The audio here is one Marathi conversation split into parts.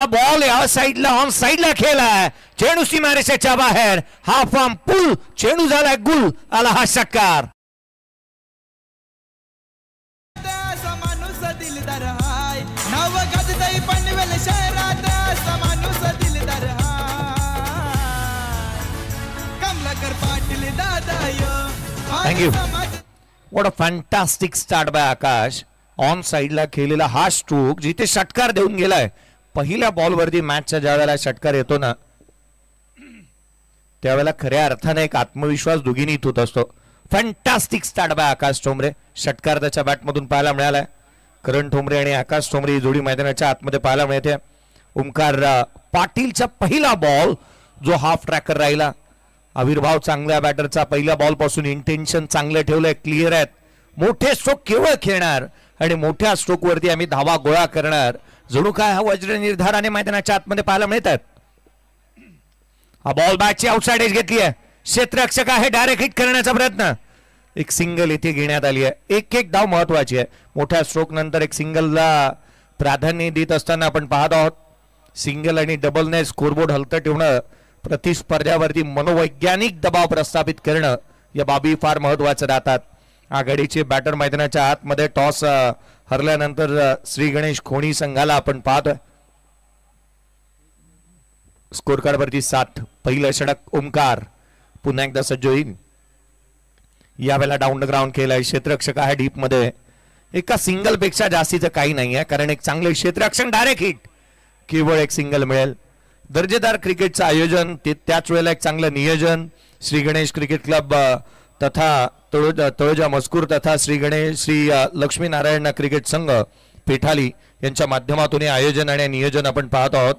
बॉल या साईडला ऑन साईडला खेळलाय, चेंडू सीमारेषेच्या बाहेर, हा फॉर्म पुल, चेंडू झालाय गुल, आला हा षटकार. Thank you. What a fantastic start by Akash. On साईडला खेळलेला हा स्ट्रोक जिथे षटकार देऊन गेलाय. पहिल्या बॉलवरती मॅचच्या ज्या वेळेला षटकार येतो ना त्यावेळेला खऱ्या अर्थाने एक आत्मविश्वास दुगिनीत होत असतो. फॅन्टास्टिक स्टार्ट बाय आकाश ठोंबरे. षटकार त्याच्या बॅटमधून पाहायला मिळालाय. करण ठोंबरे आणि आकाश ठोंबरे ही जोडी मैदानाच्या आतमध्ये पाहायला मिळते. ओमकार पाटीलचा पहिला बॉल जो हाफ ट्रॅकर राहिला. आविर्भाव चांगल्या बॅटरचा, पहिल्या बॉल पासून इंटेन्शन चांगलं ठेवलंय, क्लिअर आहेत. मोठे स्ट्रोक केवळ खेळणार आणि मोठ्या स्ट्रोक वरती आम्ही धावा गोळा करणार. जणू काय हा वज्र निर्धाराने मैदानाच्या आतमध्ये पाहायला मिळतात. हा बॉल बॅटची आउटसाइड एज घेतली आहे. क्षेत्ररक्षक आहे, डायरेक्ट हिट करण्याचा प्रयत्न. एक सिंगल इथे घेण्यात आली आहे. एक एक धाव महत्वाची आहे. मोठ्या स्ट्रोक नंतर एक सिंगलला प्राधान्य देत असताना आपण पाहत आहोत. सिंगल आणि डबलने स्कोरबोर्ड हलतं ठेवणं, प्रतिस्पर्ध्यावरती मनोवैज्ञानिक दबाव प्रस्थापित करणं या बाबी फार महत्वाचं राहतात. आघाडीचे बॅटर मैदानाच्या आतमध्ये टॉस हरल्यानंतर श्री गणेश खोणी संघाला आपण पाहतोय. स्कोर कार्ड वरती 7. पहिलं षटक ओमकार पुन्हा एकदा सज्ज होईल. यावेळेला डाऊन द ग्राउंड केलाय. क्षेत्ररक्षक आहे डीप मध्ये. एका सिंगल पेक्षा जास्तीचं काही नाही आहे, कारण एक चांगले क्षेत्ररक्षण, डायरेक्ट हिट, केवळ एक सिंगल मिळेल. दर्जेदार क्रिकेटचं आयोजन, त्याच वेळेला एक चांगलं नियोजन. श्री गणेश क्रिकेट क्लब तथा तळोजा मजकूर तथा श्री लक्ष्मीनारायण क्रिकेट संघ पेठाली यांच्या माध्यमातून हे आयोजन आणि नियोजन आपण पाहत आहोत.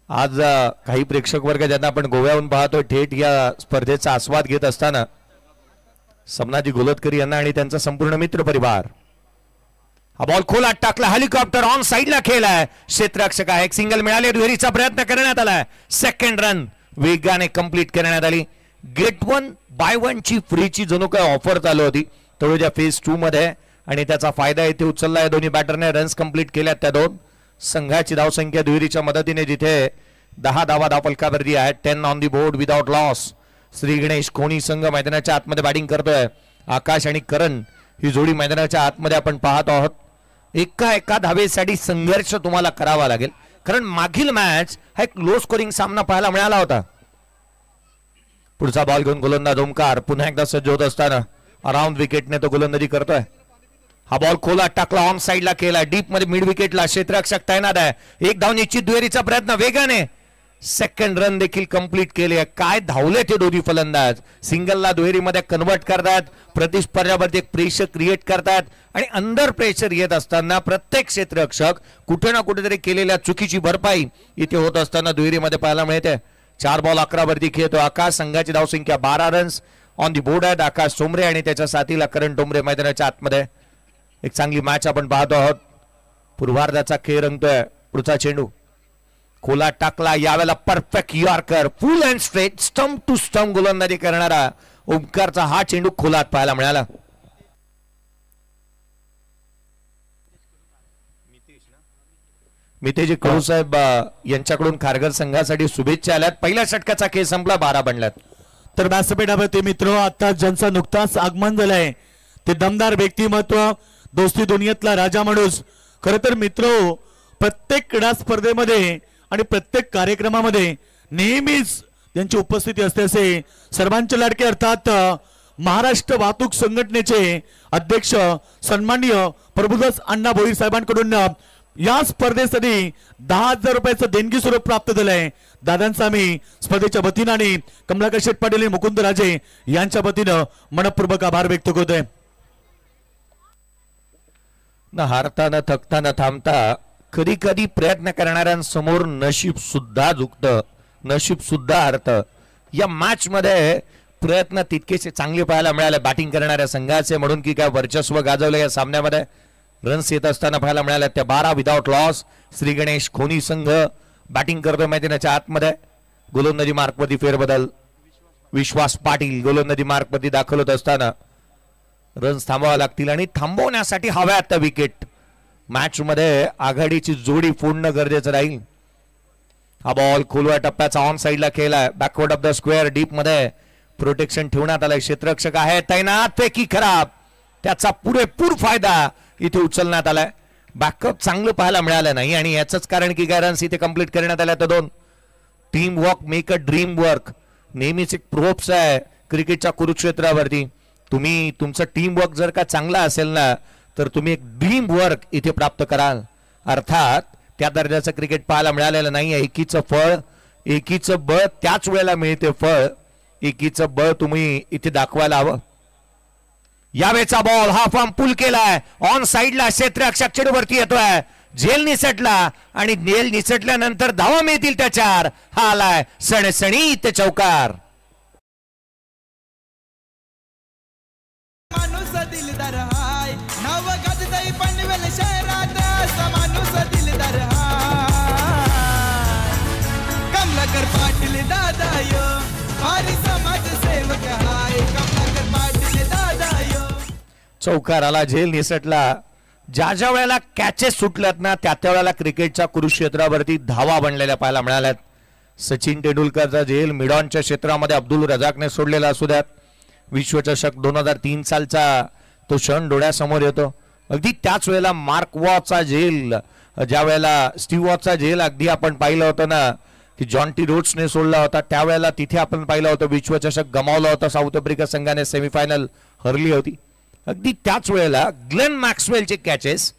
आज काही प्रेक्षक वर्ग ज्यांना आपण गोव्याहून पाहतोय थेट या स्पर्धेचा आस्वाद घेत असताना समनाजी गोलतकर यांना आणि त्यांचा संपूर्ण मित्र परिवार. हा बॉल खोलात टाकला, हेलिकॉप्टर ऑन साईडला खेळलाय. क्षेत्ररक्षक आहे, एक सिंगल मिळाले. दुहेरीचा प्रयत्न करण्यात आलाय. सेकंड रन वेगाने कंप्लीट करण्यात आली. गेट 1 बाय 1 ची फ्रीची जणू काय ऑफर चालू होती तळोजा फेज 2 मध्ये आणि त्याचा फायदा इथे उचलला. दोन्ही बॅटरने रन्स कंप्लीट केल्यात. त्या दोन संघाची धावसंख्या दुहेरीच्या मदतीने जिथे 10 धावा धावफलकावरती आहेत. 10 on the board without loss. Shri Ganesh Khoni संघ मैदानाच्या आतमध्ये बॅटिंग करतोय. आकाश आणि करण ही जोडी मैदानाच्या आतमध्ये आपण पाहत आहोत. एका धावेसाठी संघर्ष तुम्हाला करावा लागेल, कारण मागील मॅच हा एक लो स्कोरिंग सामना पाहायला मिळाला होता. पुढचा बॉल घेऊन गोलंदाज ओमकार पुन्हा एकदा सज्ज होत असताना अराउंड विकेटने तो गोलंदाजी करतोय. हा बॉल खोलात टाकला, ऑन साईडला केला, डीप मध्ये मिड विकेटला. क्षेत्ररक्षक तैनात आहे. एक धाव निश्चित. दुहेरीचा प्रयत्न वेगाने. सेकंड रन देखील कंप्लीट केले. काय धावले ते दोन्ही फलंदाज. सिंगलला दुहेरीमध्ये कन्वर्ट करतात, प्रतिस्पर्ध्यावरती एक प्रेशर क्रिएट करतात आणि अंडर प्रेशर येत असताना प्रत्येक क्षेत्ररक्षक कुठे ना कुठेतरी केलेल्या चुकीची भरपाई इथे होत असताना दुहेरीमध्ये पाहायला मिळते. 4 बॉल 11 वरती खेळतो आकाश. संघाची धावसंख्या 12 रन्स ऑन दी बोर्ड आहेत. आकाश ठोंबरे आणि त्याच्या साथीला करण ठोंबरे मैदानाच्या आतमध्ये. एक चांगली मॅच आपण पाहतो आहोत. पूर्वार्धाचा खेळ रंगतोय. पुढचा चेंडू खोलात टाकला. यावेळेला perfect yorker, full and straight, stump to stump गोलंदाजी करणारा ओमकारचा हा चेंडू खोलात पाहायला मिळाला. मितेजी कडू साहेब यांच्याकडून खारघर संघासाठी शुभेच्छा आल्यात. पहिल्या षटकाचा खेळ संपला, 12 बनल्यात. तर व्यासपीठावरती मित्र आता ज्यांचं नुकताच आगमन झालंय ते दमदार व्यक्तिमत्व, दोस्ती दुनियेतला राजा माणूस. खरं तर मित्र प्रत्येक क्रीडा स्पर्धेमध्ये आणि प्रत्येक कार्यक्रमामध्ये नेहमीच त्यांची उपस्थिती असते. असे सर्वांचे लाडके अर्थात महाराष्ट्र वाहतूक संघटनेचे अध्यक्ष सन्माननीय प्रभुदास अण्णा भोईर साहेबांकडून या स्पर्धेसाठी 10,000 रुपयाचं देणगी स्वरूप प्राप्त झालंय. दादांचा आम्ही स्पर्धेच्या वतीनं आणि कमलाकर शेठ पाटील मुकुंद राजे यांच्या वतीनं मनपूर्वक आभार व्यक्त करतोय. न हारता न थकता न थांबता कधी कधी प्रयत्न करणाऱ्यांसमोर नशीब सुद्धा झुकतं, नशीब सुद्धा हरतं. या मॅच मध्ये प्रयत्न तितकेसे चांगले पाहायला मिळाले बॅटिंग करणाऱ्या संघाचे, म्हणून की काय वर्चस्व गाजवलं या सामन्यामध्ये. रन्स येत असताना पाहायला मिळाल्या त्या 12 विदाउट लॉस. श्री गणेश खोणी संघ बॅटिंग करतोय मैदानाच्या आतमध्ये. गोलंदाजी मार्कवरती फेरबदल. विश्वास पाटील गोलंदाजी मार्कवरती दाखल होत असताना रन्स थांबवावे लागतील आणि थांबवण्यासाठी हव्या आता विकेट. मॅच मध्ये आघाडीची जोडी फोडणं गरजेचं राहील. हा बॉल खोलव्या टप्प्याचा ऑन साइडला खेळलाय. Backward of the square deep मध्ये प्रोटेक्शन ठेवण्यात आलंय. क्षेत्ररक्षक आहे तैनात. पैकी खराब, त्याचा पुरेपूर फायदा इथे उचलण्यात आलाय. बॅकअप चांगलं पाहायला मिळालं नाही आणि याचंच कारण की काय रन्स इथे कंप्लीट करण्यात आल्या. तर 2 team work make a dream work नेहमीच एक प्रोप्स आहे क्रिकेटच्या कुरुक्षेत्रावरती. तुम्ही तुमचं टीम वर्क जर का चांगला असेल ना तर तुम्ही एक ड्रीम वर्क इथे प्राप्त कराल. अर्थात त्या दर्जाचं क्रिकेट पाहायला मिळालेलं नाही. एकीचं फळ एकीचं बळ त्याच वेळेला मिळते. फळ एकीचं बळ तुम्ही इथे दाखवायला हवं. यावेळेचा बॉल हा फॉर्म पुल केलाय. ऑन साइडला क्षेत्ररक्षक चेडूवरती येतोय. झेल निसटला आणि झेल निसटल्यानंतर धावा मिळतील त्याच्यावर. हा आलाय सणसणी ते चौकार. माणूस दिलदार हाय नाव गाजतय पनवेल शहरात. माणूस दिलदार हाय कमलाकर पाटील दादा यो भारी समाज सेवक हाय. कमलाकर पाटील दादा यो. चौकार आला. झेल निसटला. ज्या ज्या वेळेला कॅचेस सुटल्यात ना त्या त्या वेळेला क्रिकेटच्या कुरुक्षेत्रावरती धावा बनलेल्या पाहायला मिळाल्यात. सचिन तेंडुलकरचा झेल मिडॉनच्या क्षेत्रामध्ये अब्दुल रजाकने सोडलेला असू द्यात. विश्वचषक 2003 सालचा तो क्षण डोळ्यासमोर येतो. अगदी त्याच वेळेला मार्क वॉचा झेल, ज्या वेळेला स्टीव्ह वॉचा झेल अगदी आपण पाहिलं होतं ना की जॉन्टी रोड्सने सोडला होता. त्यावेळेला तिथे आपण पाहिलं होतं विश्वचषक गमावला होता. साऊथ आफ्रिका संघाने सेमीफायनल हरली होती. अगदी त्याच वेळेला ग्लेन मॅक्सवेलचे कॅचेस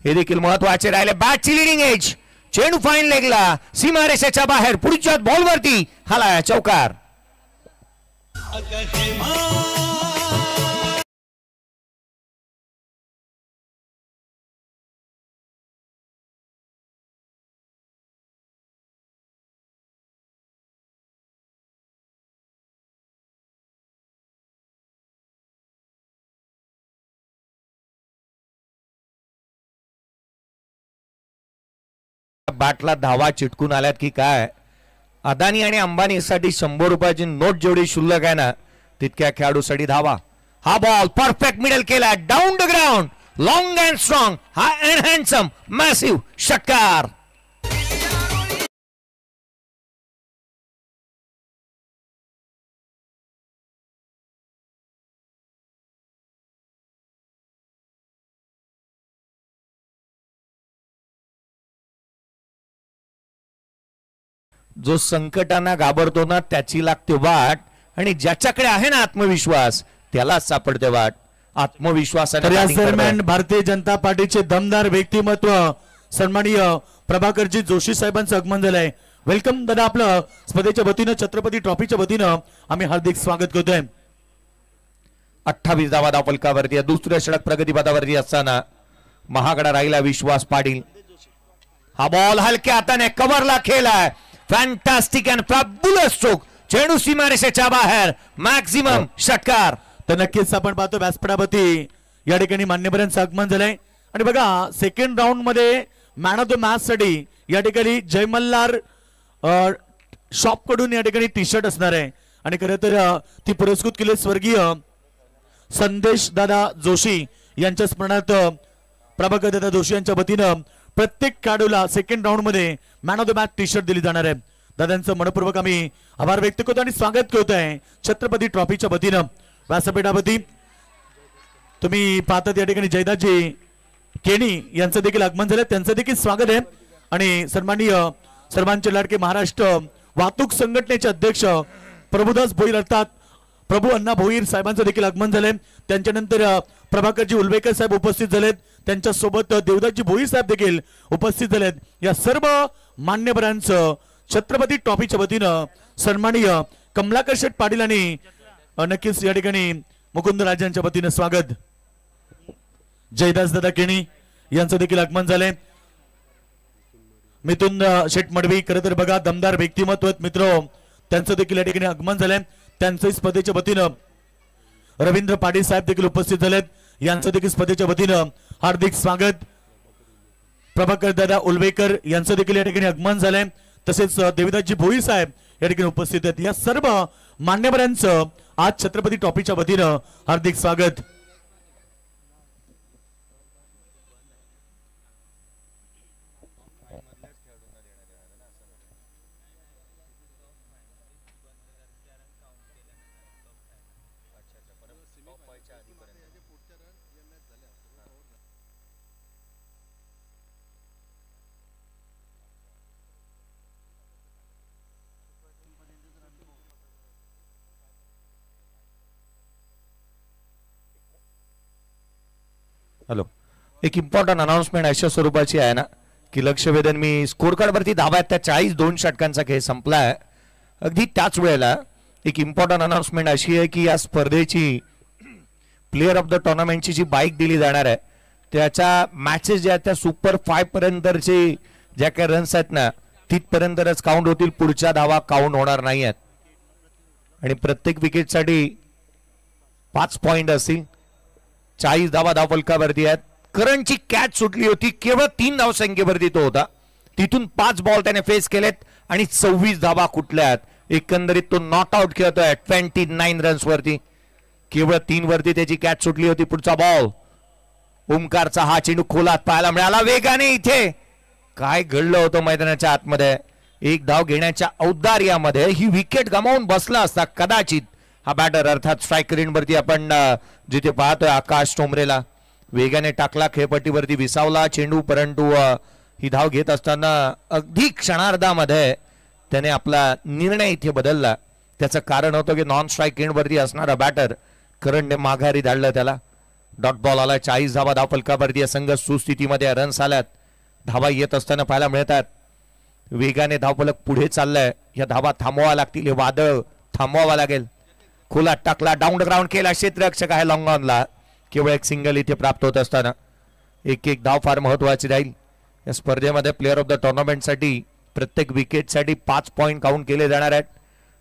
हे देखील महत्वाचे राहिले. बॅटची लिडिंग एज. चेंडू फाईन लेगला सीमारेषेच्या बाहेर पुढच्या बॉलवरती हाला चौकार. बॅटला धावा चिटकून आल्यात की काय. अदानी आणि अंबानीसाठी 100 रुपयाची नोट जेवढी शुल्लक आहे ना तितक्या खेळाडूसाठी धावा. हा बॉल परफेक्ट मिडल केला. Down the ground long and strong. हा अँड हँडसम मॅसिव्ह षटकार. जो संकटांना घाबरतो ना त्याची लागते वाट आणि ज्याच्याकडे आहे ना आत्मविश्वास त्याला सापडते वाट. आत्मविश्वासाने दरम्यान भारतीय जनता पार्टीचे दमदार व्यक्तिमत्व सन्माननीय प्रभाकरजी जोशी साहेबांचं आगमन झालंय. वेलकम दादा. आपलं स्पर्धेच्या वतीनं छत्रपती ट्रॉफीच्या वतीनं आम्ही हार्दिक स्वागत करतोय. 28 धावा धावफलकावरती. दुसऱ्या षटक प्रगतीपथावरती असताना महागडा राहिला विश्वास पाटील. हा बॉल हलक्या हाताने कव्हरला खेळलाय. Fantastic and fabulous stroke. चेंडू सीमारेषेच्या बाहेर मॅक्झिमम षटकार. तर नक्कीच आपण पाहतो व्यासपीठावरती या ठिकाणी मान्यवरांचं आगमन झालंय. आणि बघा सेकंड राऊंड मध्ये मॅन ऑफ द मॅच साठी या ठिकाणी जय मल्हार शॉप कडून या ठिकाणी टी शर्ट असणार आहे. आणि खरं तर ती पुरस्कृत केले स्वर्गीय संदेश दादा जोशी यांच्या स्मरणार्थ प्रभाकर दादा जोशी यांच्या वतीनं प्रत्येक खेळाडूला सेकंड राऊंड मध्ये man of the match T shirt दिली जाणार आहे. दादांचं मनपूर्वक आम्ही आभार व्यक्त करतो आणि स्वागत करतोय छत्रपती ट्रॉफीच्या वतीनं व्यासपीठावरती. तुम्ही पाहतात या ठिकाणी जयदासजी केणी यांचं देखील आगमन झालं. त्यांचं देखील स्वागत आहे. आणि सन्माननीय सर्वांचे लाडके महाराष्ट्र वाहतूक संघटनेचे अध्यक्ष प्रभुदास भोईर अर्थात प्रभू अण्णा भोईर साहेबांचं देखील आगमन झालंय. त्यांच्यानंतर प्रभाकरजी उलवेकर साहेब उपस्थित झालेत. त्यांच्यासोबत देवदासजी भोईर साहेब देखील उपस्थित झालेत. या सर्व मान्यवरांचं छत्रपती ट्रॉफीच्या वतीनं सन्माननीय कमलाकर शेठ पाटील आणि नक्कीच या ठिकाणी मुकुंद राजांच्या वतीनं स्वागत. जयदास दादा केणी यांचं देखील आगमन झालंय. मिथुन शेठ मडवी खरं तर बघा दमदार व्यक्तिमत्व मित्र त्यांचं देखील या ठिकाणी आगमन झालंय. त्यांचं स्पर्धेच्या वतीनं रवींद्र पाटील साहेब देखील उपस्थित झालेत. यांचं देखील स्पर्धेच्या वतीनं हार्दिक स्वागत. प्रभाकर दादा उलवेकर यांचं देखील या ठिकाणी आगमन झालंय. तसेच देवदासजी भोईर साहेब या ठिकाणी उपस्थित आहेत. या सर्व मान्यवरांचं आज छत्रपती ट्रॉफीच्या वतीनं हार्दिक स्वागत. हॅलो, एक इम्पॉर्टंट अनाउन्समेंट अशा स्वरूपाची आहे ना की लक्ष वेधन मी स्कोर कार्डवरती धावा आहेत त्या 42 षटकांचा खेळ संपला आहे. अगदी त्याच वेळेला एक इम्पॉर्टंट अनाउन्समेंट अशी आहे की या स्पर्धेची प्लेअर ऑफ द टुर्नामेंटची जी बाईक दिली जाणार आहे त्याच्या मॅचेस ज्या आहेत त्या सुपर 5 पर्यंतचे ज्या काही रन्स आहेत ना तिथपर्यंतच काउंट होतील. पुढच्या धावा काउंट होणार नाही आहेत आणि प्रत्येक विकेटसाठी 5 पॉइंट असतील. 40 धावा धावफलकावरती आहेत. करणची कॅच सुटली होती, केवळ 3 धावसंख्येवरती तो होता. तिथून 5 बॉल त्याने फेस केलेत आणि 26 धावा कुठल्या आहेत. एकंदरीत तो नॉट आउट खेळतोय 29 रन्स वरती. केवळ 3 वरती त्याची कॅच सुटली होती. पुढचा बॉल ओमकारचा हा चेंडू खोलात पाहायला मिळाला वेगाने. इथे काय घडलं होतं मैदानाच्या आतमध्ये. एक धाव घेण्याच्या औदार्यामध्ये ही विकेट गमावून बसला असता कदाचित हा बॅटर अर्थात स्ट्रायकर वरती आपण जिथे पाहतोय आकाश टोमरेला वेगाने टाकला खेळपट्टीवरती विसावला चेंडू, परंतु ही धाव घेत असताना अगदी क्षणार्धामध्ये त्याने आपला निर्णय इथे बदलला. त्याचं कारण होतं की नॉन स्ट्राईक एंडवरती असणारा बॅटर करणने माघारी धाडलं त्याला. डॉट बॉल आला. 40 धावा धावफलकावरती संघ सुस्थितीमध्ये रन्स आल्यात. धावा येत असताना पाहायला मिळतात. वेगाने धावफलक पुढे चाललाय. या धावा थांबवाव्या लागतील. हे वादळ थांबवावं लागेल. खोलात टाकला, डाऊन ग्राउंड केला, क्षेत्ररक्षक आहे लॉंग ऑनला. केवळ एक सिंगल इथे प्राप्त होत असताना एक धाव फार महत्वाची राहील या स्पर्धेमध्ये. प्लेअर ऑफ द टुर्नामेंटसाठी प्रत्येक विकेटसाठी 5 पॉइंट काउंट केले जाणार आहेत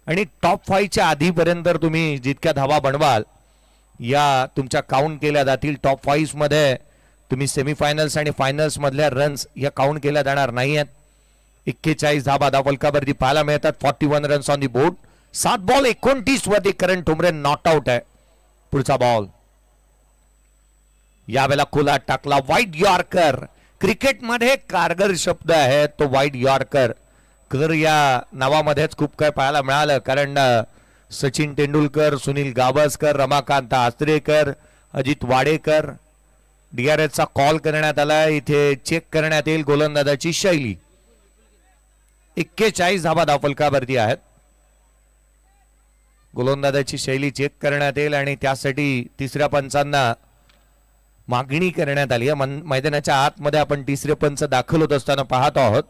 आणि टॉप 5 च्या आधीपर्यंत तुम्ही जितक्या धावा बनवाल या तुमच्या काउंट केल्या जातील. टॉप 5 मध्ये तुम्ही सेमीफायनल्स आणि फायनल्स मधल्या रन्स या काउंट केल्या जाणार नाही आहेत. 41 धावा धावफलकावरती पाहायला मिळतात. 41 runs on the board. 7 ball 29 वरती करण ठोंबरे नॉट आउट आहे. पुढचा बॉल यावेळेला खोलात टाकला. वाईट यॉर्कर. क्रिकेटमध्ये कारगर शब्द आहे तो वाईट यॉर्कर. कर या नावामध्येच खूप काय पाहायला मिळालं कारण सचिन तेंडुलकर, सुनील गावस्कर, रमाकांत आचरेकर, अजित वाडेकर DRSचा कॉल करण्यात आला. इथे चेक करण्यात येईल गोलंदाजाची शैली. 41 धावा धावफलकावरती आहेत. गोलंदाजाची शैली चेक करण्यात येईल आणि त्यासाठी तिसऱ्या पंचांना मागणी करण्यात आली. मैदानाच्या आतमध्ये आपण तिसरे पंच दाखल होत असताना पाहतो आहोत.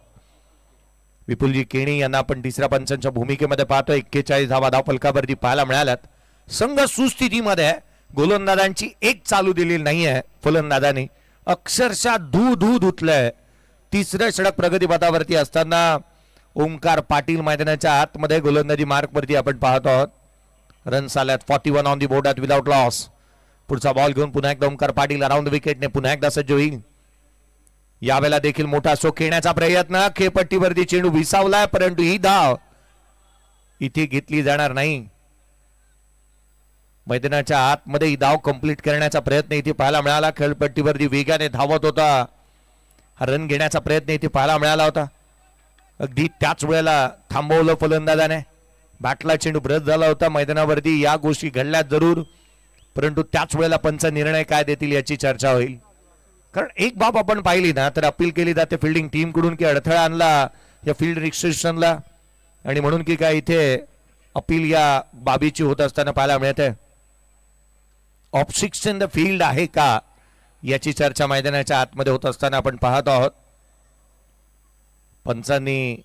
विपुलजी केणी यांना आपण तिसऱ्या पंचांच्या भूमिकेमध्ये पाहतो. 41 धावा धावफलकावरती पाहायला मिळाल्यात. संघ सुस्थितीमध्ये गोलंदाजांची एक चालू दिलेली नाहीये. फलंदाजांनी अक्षरशः धू धुतलंय. तिसऱ्या षटक प्रगतीपथावरती असताना ओमकार पाटील मैदानाच्या आतमध्ये गोलंदाजी मार्कवरती आपण पाहतो आहोत. रन्स आल्यात. 41 on the board at without loss. पुढचा बॉल घेऊन पुन्हा एकदा ओमकार पाटील अराउंड विकेटने पुन्हा एकदा सज्ज होईल. यावेळेला देखील मोठा शो खेळण्याचा प्रयत्न. खेळपट्टीवरती चेंडू विसावलाय परंतु ही धाव इथे घेतली जाणार नाही. मैदानाच्या आतमध्ये ही धाव कंप्लीट करण्याचा प्रयत्न इथे पाहायला मिळाला. खेळपट्टीवरती वेगाने धावत होता. हा रन घेण्याचा प्रयत्न इथे पाहायला मिळाला होता. अगदी त्याच वेळेला थांबवलं फलंदाजाने. बॅटला चेंडू ब्रश झाला होता. मैदानावरती या गोष्टी घडल्या जरूर परंतु त्याच वेळेला पंच निर्णय काय देतील याची चर्चा होईल. कारण एक बाब आपण पाहिली ना तर अपील केली जाते फिल्डिंग टीम कडून की अडथळा आणला या फील्ड रिस्ट्रिक्शनला आणि म्हणून की काय इथे अपील या बाबीची होत असताना पाहायला मिळते. ऑब्स्ट्रिक्शन द फील्ड आहे का याची चर्चा मैदानाच्या आतमध्ये होत असताना आपण पाहत आहोत. पंचांनी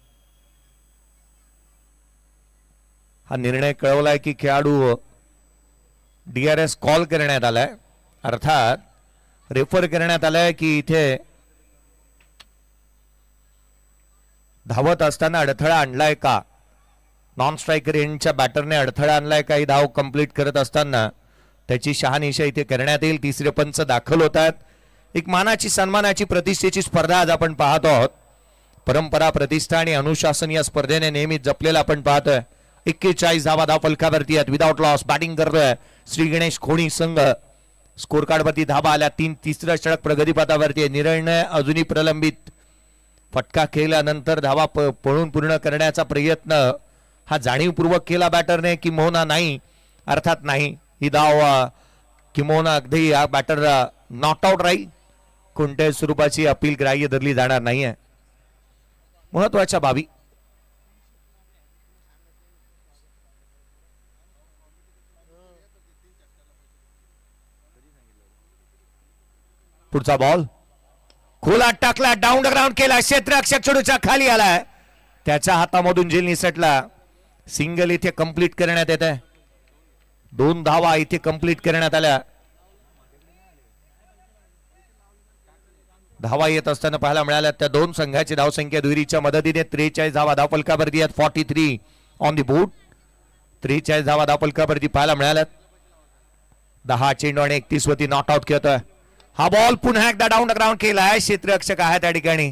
हा निर्णय कळवलाय की खेळाडू DRS कॉल करण्यात आलाय. अर्थात रेफर करण्यात आलाय की इथे धावत असताना अडथळा आणलाय का. नॉन स्ट्रायकर एंडच्या बॅटरने अडथळा आणलाय का ही धाव कंप्लीट करत असताना त्याची शहानिशा इथे करण्यात येईल. तिसरे पंच दाखल होतात. एक मानाची सन्मानाची प्रतिष्ठेची स्पर्धा आज आपण पाहतो आहोत. परंपरा प्रतिष्ठा आणि अनुशासन या स्पर्धेने नेहमी जपलेला आपण पाहतोय. 41 धावा धावफलकावरती आहेत. विदाउट लॉस बॅटिंग करतोय श्री गणेश खोणी संघ. स्कोर कार्डवरती धावा आल्या 3. तिसरं षटक प्रगतीपथावरती. निर्णय अजूनही प्रलंबित. फटका खेळल्यानंतर धावा पळून पूर्ण करण्याचा प्रयत्न हा जाणीवपूर्वक केला बॅटरने किंबहुना नाही. अर्थात नाही. ही धाव किंबहुना अगदी या बॅटर नॉट आउट राहील. कोणत्याही स्वरूपाची अपील ग्राह्य धरली जाणार नाहीये. महत्वाच्या बाबी पुढचा बॉल खोलात टाकला, डाऊन ग्राउंड केला, क्षेत्ररक्षक चेंडूच्या खाली आलाय, त्याच्या हातामधून झेल निसटला. सिंगल इथे कंप्लीट करण्यात येत आहे. 2 धावा इथे कंप्लीट करण्यात आल्या. धावा येत असताना पाहायला मिळाल्या त्या दोन संघाची धावसंख्या दुहेरीच्या मदतीने 43 धावा धावफलकावरती आहेत. 43 ऑन दी बोर्ड. 43 धावा धावफलकावरती पाहायला मिळाल्यात. 10 चेंडू आणि 31 वरती नॉट आउट खेळतोय. हा बॉल पुन्हा एकदा डाऊन ग्राउंड केलाय. क्षेत्ररक्षक आहे त्या ठिकाणी.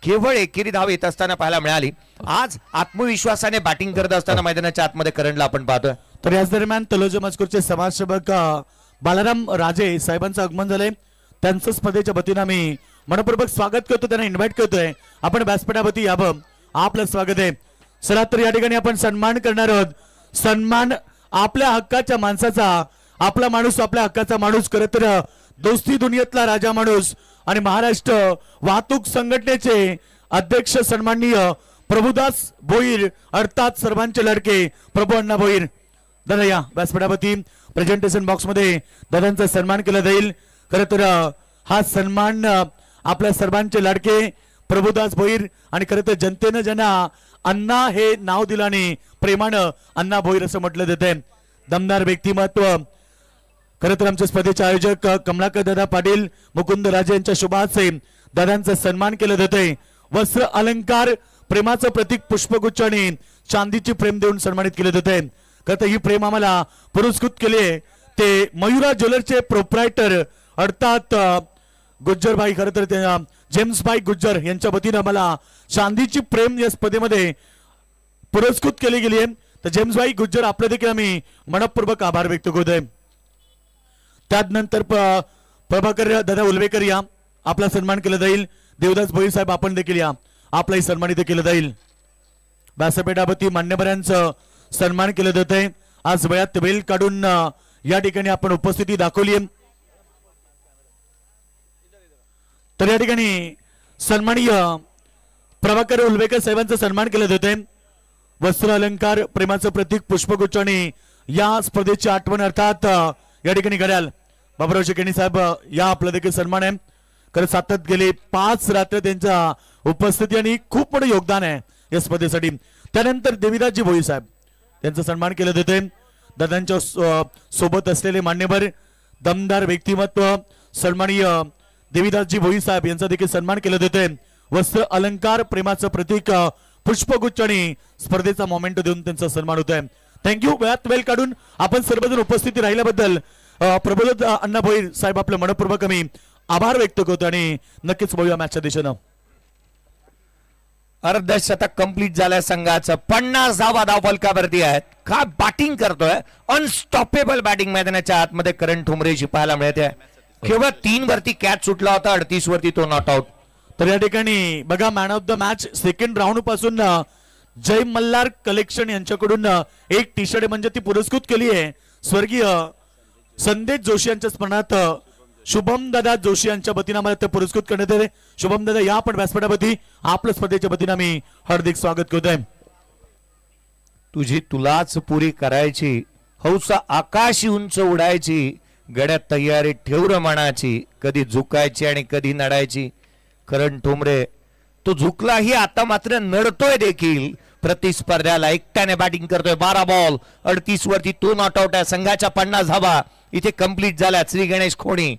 केवळ एकेरी धाव येत असताना पाहायला मिळाली. आज आत्मविश्वासाने बॅटिंग करत असताना मैदानाच्या आतमध्ये करंटला आपण पाहतोय. तर याच दरम्यान तलोजा मजकूरचे समाजसेवक बालाराम राजे साहेबांचं आगमन झालंय. त्यांचं स्पर्धेच्या वतीनं आम्ही मनपूर्वक स्वागत करतो, त्यांना इन्व्हाइट करतोय. आपण व्यासपीठावरती यावं, आपलं स्वागत आहे. चला तर या ठिकाणी आपण सन्मान करणार आहोत. सन्मान आपल्या हक्काच्या माणसाचा, आपला माणूस आपल्या हक्काचा माणूस. खरं तर दोस्ती दुनियेतला राजा माणूस आणि महाराष्ट्र वाहतूक संघटनेचे अध्यक्ष सन्माननीय प्रभुदास भोईर अर्थात सर्वांचे लडके प्रभू अण्णा भोईर. दादा या व्यासपीठावरती प्रेझेंटेशन बॉक्स मध्ये दादांचा सन्मान केला जाईल. खरं तर हा सन्मान आपल्या सर्वांचे लाडके प्रभुदास भोईर आणि खरं तर जनतेनं ज्यांना अण्णा हे नाव दिलं आणि प्रेमानं अण्णा भोईर असं म्हटलं जातंय. दमदार व्यक्तिमत्व. खरं तर आमच्या स्पर्धेचे आयोजक कमलाकर दादा पाटील मुकुंद राजे यांच्या शुभाचे दादांचा सन्मान केलं जातंय. वस्त्र अलंकार प्रेमाचं प्रतीक पुष्पगुच्छ आणि चांदीची प्रेम देऊन सन्मानित केलं जातंय. खरं तर ही प्रेम आम्हाला पुरस्कृत केली आहे ते मयुरा ज्वेलरचे प्रोप्रायटर अर्थात गुज्जरभाई. खरं तर जेम्स भाई गुज्जर यांच्या वतीनं आम्हाला चांदीची प्रेम या स्पर्धेमध्ये पुरस्कृत केली गेली आहे. तर जेम्स भाई गुज्जर आपले देखील आम्ही मनपूर्वक आभार व्यक्त करतोय. त्यानंतर प्रभाकर दादा उलवेकर या आपला सन्मान केला जाईल. देवदास भोईर साहेब आपण देखील या, आपलाही सन्मानित केलं जाईल. व्यासपीठावरती मान्यवरांचं सन्मान केलं जात आहे. आज वयात वेल काढून या ठिकाणी आपण उपस्थिती दाखवली आहे. तर या ठिकाणी सन्माननीय प्रभाकर उलवेकर साहेबांचा सन्मान केलं जात आहे. वस्त्र अलंकार प्रेमाचं प्रतीक पुष्पगुच्छ आणि या स्पर्धेची आठवण अर्थात या ठिकाणी घड्याल बाबूराव शेकेणी साहेब या आपला देखील सन्मान आहे. खरं सातत गेले 5 रात्र त्यांच्या उपस्थिती आणि खूप मोठं योगदान आहे या स्पर्धेसाठी. त्यानंतर देवीदासजी भोईर साहेब त्यांचा सन्मान केलं जाते. दादांच्या सोबत असलेले मान्यवर दमदार व्यक्तिमत्व सन्माननीय देवीदासजी भोईर साहेब यांचा देखील सन्मान केलं जाते. वस्त्र अलंकार प्रेमाचं प्रतीक पुष्पगुच्छ आणि स्पर्धेचा मोमेंट देऊन त्यांचा सन्मान होत आहे. थँक्यू. वेळात वेळ काढून आपण सर्वजण उपस्थिती राहिल्याबद्दल प्रबोध अण्णा भोईर साहेब आपलं मनपूर्वक आम्ही आभार व्यक्त करतो आणि नक्कीच बघूया मॅचच्या दिशेनं. अर्धशतक कंप्लीट झालंय संघाचं. 50 धावा धावफलकावरती आहेत. काय बॅटिंग करतोय, अनस्टॉपेबल बॅटिंग मैदानाच्या आतमध्ये करण ठोंबरेची पाहायला मिळते. केवळ 3 वरती कॅच सुटला होता, 38 वरती तो नॉट आउट. तर या ठिकाणी बघा man of the match second round पासून जय मल्हार कलेक्शन यांच्याकडून एक टी शर्ट म्हणजे ती पुरस्कृत केली आहे स्वर्गीय संदेश जोशी यांच्या स्मरणार्थ शुभम दादा जोशी यांच्या वतीनं आम्हाला ते पुरस्कृत करण्यात आले. शुभम दादा या आपण व्यासपीठावरती आपल्या स्पर्धेच्या वतीनं आम्ही हार्दिक स्वागत करतोय. तुझी तुलाच पुरी करायची हौस आकाशी उंच उडायची, गड्यात तयारी ठेवर मनाची, कधी झुकायची आणि कधी नडायची. करण ठोंबरे तो झुकलाही, आता मात्र नडतोय देखील. प्रतिस्पर्ध्याला एकट्याने बॅटिंग करतोय. 12 बॉल 38 वरती तो नॉट आउट आहे. संघाच्या 50 धावा इथे कंप्लीट झाल्या. श्री गणेश खोणी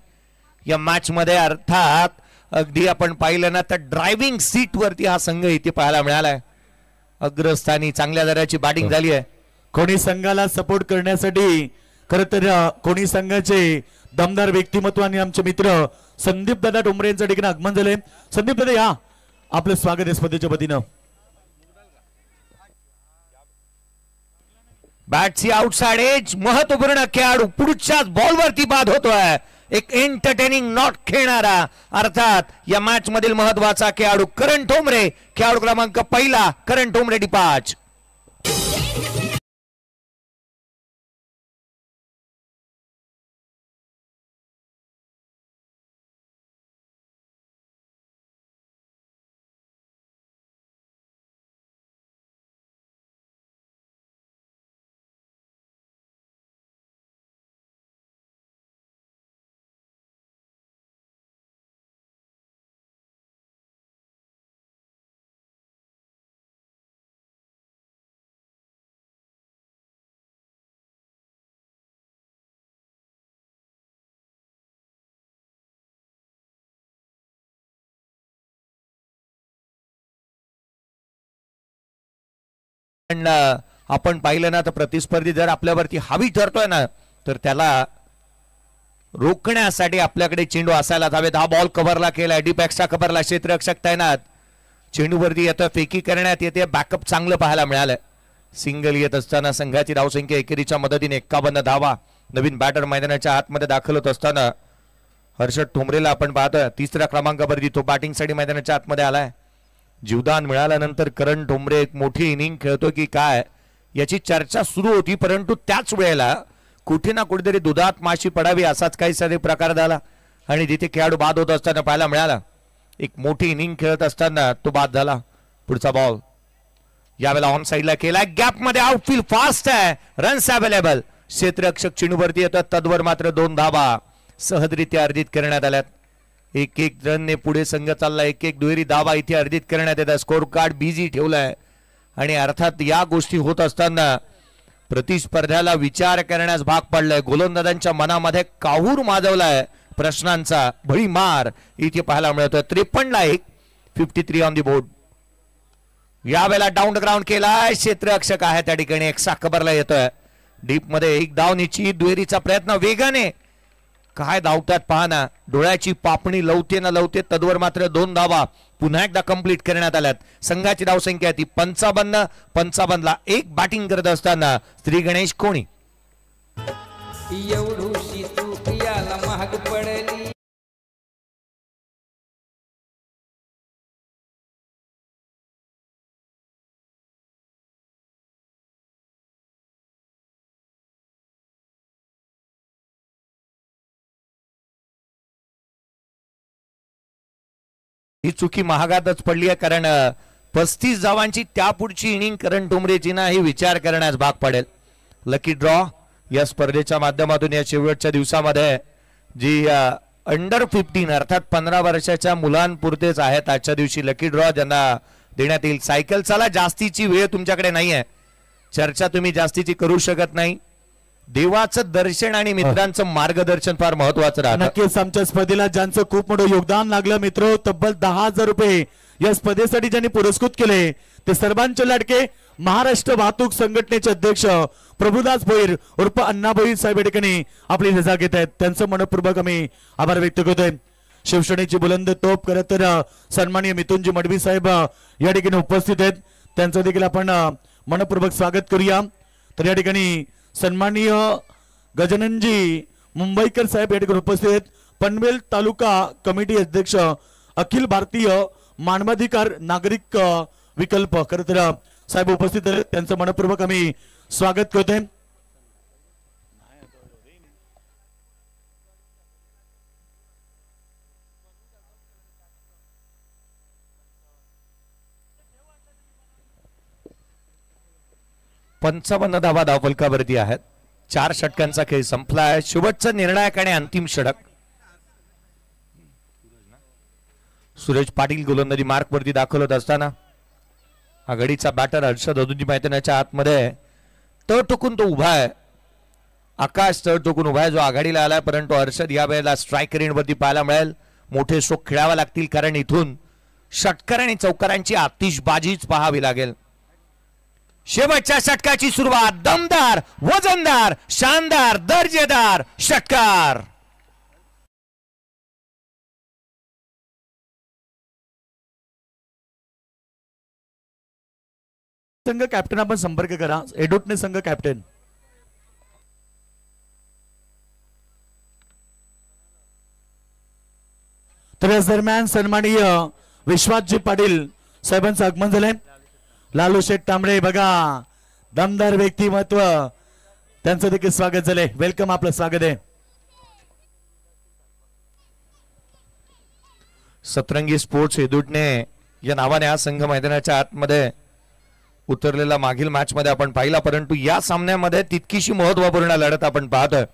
या मॅच मध्ये अर्थात अगदी आपण पाहिलं ना तर ड्रायव्हिंग सीट वरती हा संघ इथे पाहायला मिळालाय. अग्रस्थानी चांगल्या दराची बॅटिंग झाली आहे. कोणी संघाला सपोर्ट करण्यासाठी खरं तर कोणी संघाचे दमदार व्यक्तिमत्व आणि आमचे मित्र संदीप दादा ठोंबरे यांच्या ठिकाणी आगमन झाले. संदीप दादा या आपलं स्वागत आहे स्पर्धेच्या वतीनं. बॅटची आउटसाइड एज महत्वपूर्ण खेळाडू पुढच्याच बॉलवरती बाद होतोय. एक एंटरटेनिंग नॉट खेळणारा अर्थात या मॅच मधील महत्वाचा खेळाडू करण ठोंबरे. खेळाडू क्रमांक 1 करण ठोंबरे डिपाच. पण आपण पाहिलं ना तर प्रतिस्पर्धी जर आपल्यावरती हावी ठरतोय ना तर त्याला रोखण्यासाठी आपल्याकडे चेंडू असायला हवेत. हा बॉल कव्हरला केलाय, डीप एक्स्ट्रा कव्हरला क्षेत्ररक्षक तैनात. चेंडूवरती येतोय, फेकी करण्यात येते, बॅकअप चांगलं पाहायला मिळालंय. सिंगल येत असताना संघाची धावसंख्या एकेरीच्या मदतीने 51 धावा. नवीन बॅटर मैदानाच्या आतमध्ये दाखल होत असताना हर्षद ठोंबरेला आपण पाहतोय 3ऱ्या क्रमांकावरती तो बॅटिंगसाठी मैदानाच्या आतमध्ये आलाय. जीवदान मिळाल्यानंतर करण ठोंबरे एक मोठी इनिंग खेळतो की काय याची चर्चा सुरू होती, परंतु त्याच वेळेला कुठे ना कुठेतरी दुधात माशी पडावी असाच काही प्रकार झाला आणि तिथे खेळाडू बाद होत असताना पाहायला मिळाला. एक मोठी इनिंग खेळत असताना तो बाद झाला. पुढचा बॉल यावेळेला ऑन साइडला केला, गॅप मध्ये आउटफील्ड फास्ट आहे, रन्स अवेलेबल. क्षेत्ररक्षक चेंडूवरती येतात, तद्वर मात्र 2 धावा सहजरित्या अर्जित करण्यात आल्यात. 1-1 रनने पुढे संघ चालला. 1-1 दुहेरी धावा इथे अर्जित करण्यात येतात. स्कोर कार्ड बिझी ठेवलाय आणि अर्थात या गोष्टी होत असताना प्रतिस्पर्ध्याला विचार करण्यास भाग पडलाय. गोलंदाजांच्या मनामध्ये काहूर माजवलाय, प्रश्नांचा भळीमार इथे पाहायला मिळतोय. 53ला 1, 53 ऑन दी बोर्ड. यावेळेला डाऊन ग्राउंड केलाय, क्षेत्ररक्षक आहे त्या ठिकाणी एक्स्ट्रा कव्हरला येतोय. डीप मध्ये एक धाव निश्चित. दुहेरीचा प्रयत्न वेगाने काय धावतात पहा ना, डोळ्याची पापणी लवते ना लवते, तद्वर मात्र 2 धावा पुन्हा एकदा कंप्लीट करण्यात आल्यात. संघाची धावसंख्या ती 55ला 1 बॅटिंग करत असताना श्री गणेश कोणी. एवढूशी चूक याला महाग पडली. ही चुकी महागातच पडली आहे, कारण 35 धावांची त्या पुढची इनिंग करण ठोंबरेची ना ही विचार करण्यास भाग पडेल. लकी ड्रॉ या स्पर्धेच्या माध्यमातून या शेवटच्या दिवसामध्ये जी अंडर 15 अर्थात 15 वर्षाच्या मुलांपुरतेच आहेत आजच्या दिवशी लकी ड्रॉ ज्यांना देण्यात येईल. सायकल चाला जास्तीची वेळ तुमच्याकडे नाही आहे, चर्चा तुम्ही जास्तीची करू शकत नाही. देवाचं दर्शन आणि मित्रांचं मार्गदर्शन फार महत्वाचं राहतं. नक्कीच आमच्या स्पर्धेला ज्यांचं खूप मोठं योगदान लागलं मित्र, तब्बल 10,000 रुपये या स्पर्धेसाठी ज्यांनी पुरस्कृत केले ते सर्वांचे लाडके महाराष्ट्र वाहतूक संघटनेचे अध्यक्ष प्रभुदास भोईर उर्फ अण्णा भोईर साहेब या ठिकाणी आपली रजा घेत आहेत. त्यांचं मनपूर्वक आम्ही आभार व्यक्त करतोय. शिवसेनेची बुलंद तोप खरं तर सन्माननीय मिथुनजी मडवी साहेब या ठिकाणी उपस्थित आहेत, त्यांचं देखील आपण मनपूर्वक स्वागत करूया. तर या ठिकाणी सन्माननीय गजाननजी मुंबईकर साहेब या ठिकाणी उपस्थित आहेत. पनवेल तालुका कमिटी अध्यक्ष अखिल भारतीय मानवाधिकार नागरिक विकल्प खरं तर साहेब उपस्थित आहेत, त्यांचं मनपूर्वक आम्ही स्वागत करतोय. पंचावन्न धावा धावफलकावरती आहेत. 4 षटकांचा खेळ संपलाय. शेवटचा निर्णायक आणि अंतिम षटक. सूरज पाटील गोलंदाजी मार्क वरती दाखल होत असताना आघाडीचा बॅटर हर्षद अधुनी मैदानाच्या आतमध्ये तळ टोकून तो उभा आहे. आकाश तळ टोकून उभा आहे जो आघाडीला आलाय, परंतु हर्षद या वेळेला स्ट्राईक रेंजवरती पाहायला मिळेल. मोठे स्ट्रोक खेळावे लागतील कारण इथून षटकार आणि चौकारांची आतिषबाजीच पाहावी लागेल. शेवटच्या षटकाची सुरुवात. दमदार, वजनदार, शानदार, दर्जेदार षटकार. संघ कॅप्टन आपण संपर्क करा. एडोटने संघ कॅप्टन. तर या दरम्यान सन्माननीय विश्वासजी पाटील साहेबांचं आगमन झालंय. लालू शेठ तांबडे बघा, दमदार व्यक्तिमत्व, त्यांचं देखील स्वागत झालंय. वेलकम, आपलं स्वागत आहे. सतरंगी स्पोर्ट्स एदुटणे या नावाने हा संघ मैदानाच्या आतमध्ये उतरलेला मागील मॅच मध्ये आपण पाहिला, परंतु या सामन्यामध्ये तितकीशी महत्वपूर्ण लढत आपण पाहतोय.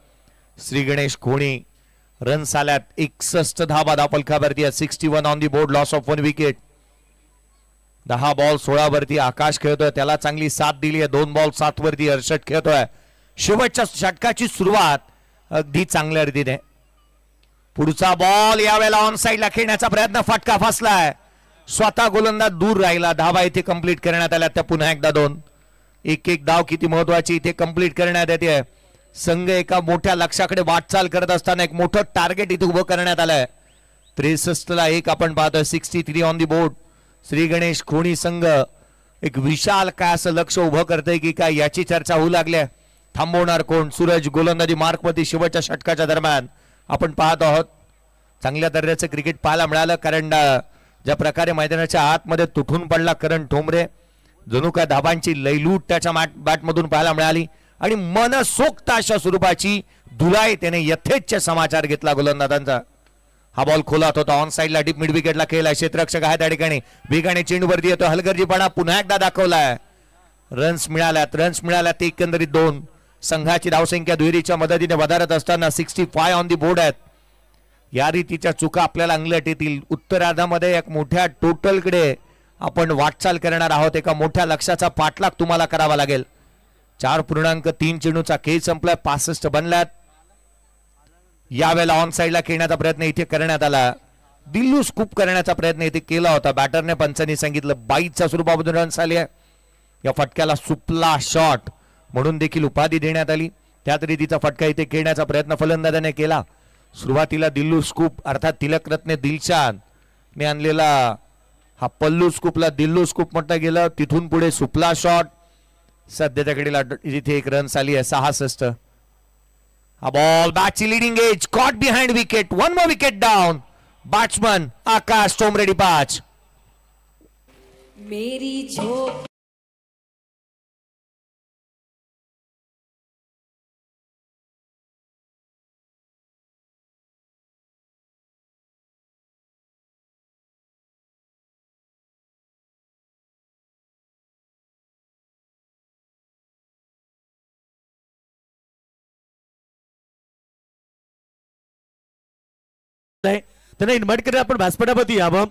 श्री गणेश कोणी रन्स आल्यात. 61 धावा धावफलकावरती. 61 on the board. Loss of 1 wicket. 10 ball 16 वरती आकाश खेळतोय, त्याला चांगली साथ दिली आहे. 2 बॉल 7 वरती हर्षद खेळतोय. शेवटच्या षटकाची सुरुवात अगदी चांगल्या रीतीने. पुढचा बॉल यावेळेला ऑन साइडला खेळण्याचा प्रयत्न, फटका फसलाय. स्वतः गोलंदाज दूर राहिला. धावा इथे कंप्लीट करण्यात आल्या. त्या पुन्हा एकदा 2. एक एक धाव किती महत्वाची इथे कंप्लीट करण्यात येते. संघ एका मोठ्या लक्ष्याकडे वाटचाल करत असताना एक मोठं टार्गेट इथे उभं करण्यात आलंय. 63 आपण पाहतोय. 63 on the board. Shri Ganesh Khoni संघ एक विशाल काय असं लक्ष उभं करतंय की काय याची चर्चा होऊ लागली. थांबवणार कोण? सूरज गोलंदाजी मार्कमध्ये शेवटच्या षटकाच्या दरम्यान आपण पाहत आहोत. चांगल्या दर्जाचं क्रिकेट पाहायला मिळालं, कारण ज्या प्रकारे मैदानाच्या आतमध्ये तुटून पडला करण ठोंबरे, जणू काय धाबांची लयलूट त्याच्या बॅटमधून पाहायला मिळाली आणि मनसोक्त अशा स्वरूपाची धुलाई त्याने यथेच्छ समाचार घेतला गोलंदाजांचा. हा बॉल खोलात होता. ऑन साइडला डीप मिड विकेटला खेळला. क्षेत्ररक्षक आहे त्या ठिकाणी. वेगाने चेंडूवरती येतो. हलगर्जीपणा पुन्हा एकदा दाखवलाय. रन्स मिळाल्यात एकंदरीत 2. संघाची धावसंख्या दुहेरीच्या मदतीने वधारत असताना 65 ऑन दी बोर्ड आहेत. या रीतीच्या चुका आपल्याला अंगलट येतील. उत्तरार्धामध्ये एक मोठ्या टोटलकडे आपण वाटचाल करणार आहोत. एका मोठ्या लक्ष्याचा पाठलाग तुम्हाला करावा लागेल. 4.3 चेंडूचा खेळ संपलाय. 65 बनल्यात. यावेळेला ऑन साइडला खेळण्याचा प्रयत्न इथे करण्यात आला. दिल्लू स्कूप करण्याचा प्रयत्न इथे केला होता. बॅटरने पंचांनी सांगितलं 22च्या स्वरूपामधून रन्स आले. या फटक्याला सुपला शॉट म्हणून देखील उपाधी देण्यात आली. त्याच रीतीचा फटका इथे खेळण्याचा प्रयत्न फलंदाजाने केला. सुरुवातीला दिल्लू स्कूप अर्थात तिलकरत्ने दिलशान ने आणलेला हा पल्लू स्कूपला दिल्लू स्कूप म्हटलं गेलं. तिथून पुढे सुपला शॉट. सध्याच्या घडीला इथे एक रन्स आली आहे. 66. हा बॉल बॅटची leading edge caught behind wicket. 1 more wicket down. Batsman Akash टोमरेडी 5. मेरी झोप त्यांना इन्व्हाइट करा. आपण व्यासपीठावरती यावं.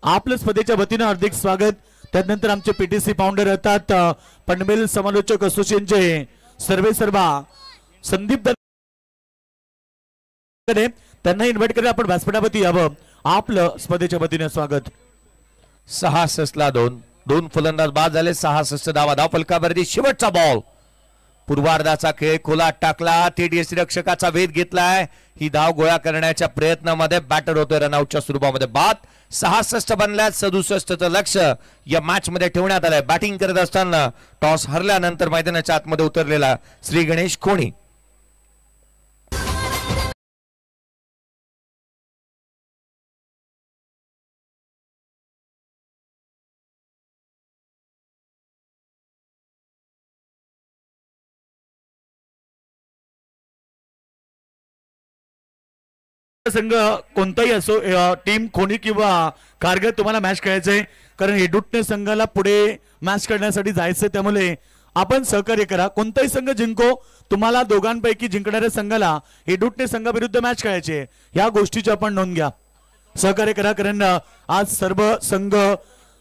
आपल्या स्पर्धेच्या वतीनं हार्दिक स्वागत. त्यानंतर आमचे पीटीसी फाउंडर येतात पनवेल समालोचक असोसिएशनचे सर्वेसर्वा संदीप त्यांना इन्व्हाइट करा. आपण व्यासपीठावरती यावं. आपलं स्पर्धेच्या वतीनं स्वागत. 66ला 2 फलंदाज बाद झाले. 66 धावा. धाव फलकावरती शेवटचा बॉल. पूर्वार्धाचा खेळ खोलात टाकला. थेट यष्टिरक्षकाचा वेध घेतलाय. ही धाव गोळा करण्याच्या प्रयत्नामध्ये बॅटर होतोय रनआउटच्या स्वरूपामध्ये बाद. 66 बनल्यात. 67चं लक्ष या मॅच मध्ये ठेवण्यात आलंय. बॅटिंग करत असताना टॉस हरल्यानंतर मैदानाच्या आतमध्ये उतरलेला श्री गणेश खोणी. संघ कोणताही असो, टीम कोणी किंवा कारगर तुम्हाला मॅच खेळायचंय, कारण एडुटने संघाला पुढे मॅच करण्यासाठी जायचंय. त्यामुळे आपण सहकार्य करा. कोणताही संघ जिंको, तुम्हाला दोघांपैकी जिंकणाऱ्या संघाला एडुटने संघाविरुद्ध मॅच खेळायचे. या गोष्टीची आपण नोंद घ्या. सहकार्य करा, कारण आज सर्व संघ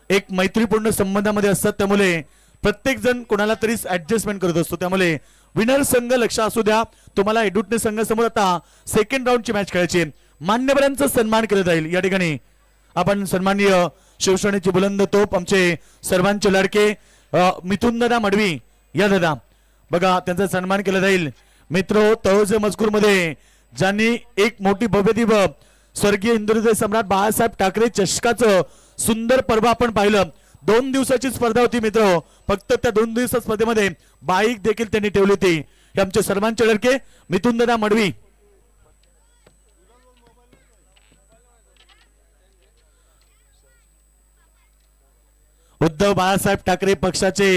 एक मैत्रीपूर्ण संबंधामध्ये असतात. त्यामुळे प्रत्येक जण कोणाला तरी ऍडजस्टमेंट करत असतो. त्यामुळे विनर संघ लक्ष असू द्या. तुम्हाला एडुटने संघासमोर आता सेकंड राऊंडची मॅच खेळायची. मान्यवरांचा सन्मान केला जाईल. या ठिकाणी आपण सन्माननीय शिवसेनेची बुलंद तोप आमचे सर्वांचे लाडके मिथुन दादा मडवी या दादा बघा, त्यांचा सन्मान केला जाईल. मित्र तळोजे मजकूर मध्ये ज्यांनी एक मोठी भव्य दिव्य स्वर्गीय हिंदुहृदय सम्राट बाळासाहेब ठाकरे चषकाचं सुंदर पर्व आपण पाहिलं. 2 दिवसाची स्पर्धा होती मित्र. फक्त त्या 2 दिवसाच्या स्पर्धेमध्ये बाईक देखील त्यांनी ठेवली होती. हे आमचे सर्वांचे लडके मिथुन दादा मडवी. उद्धव बाळासाहेब ठाकरे पक्षाचे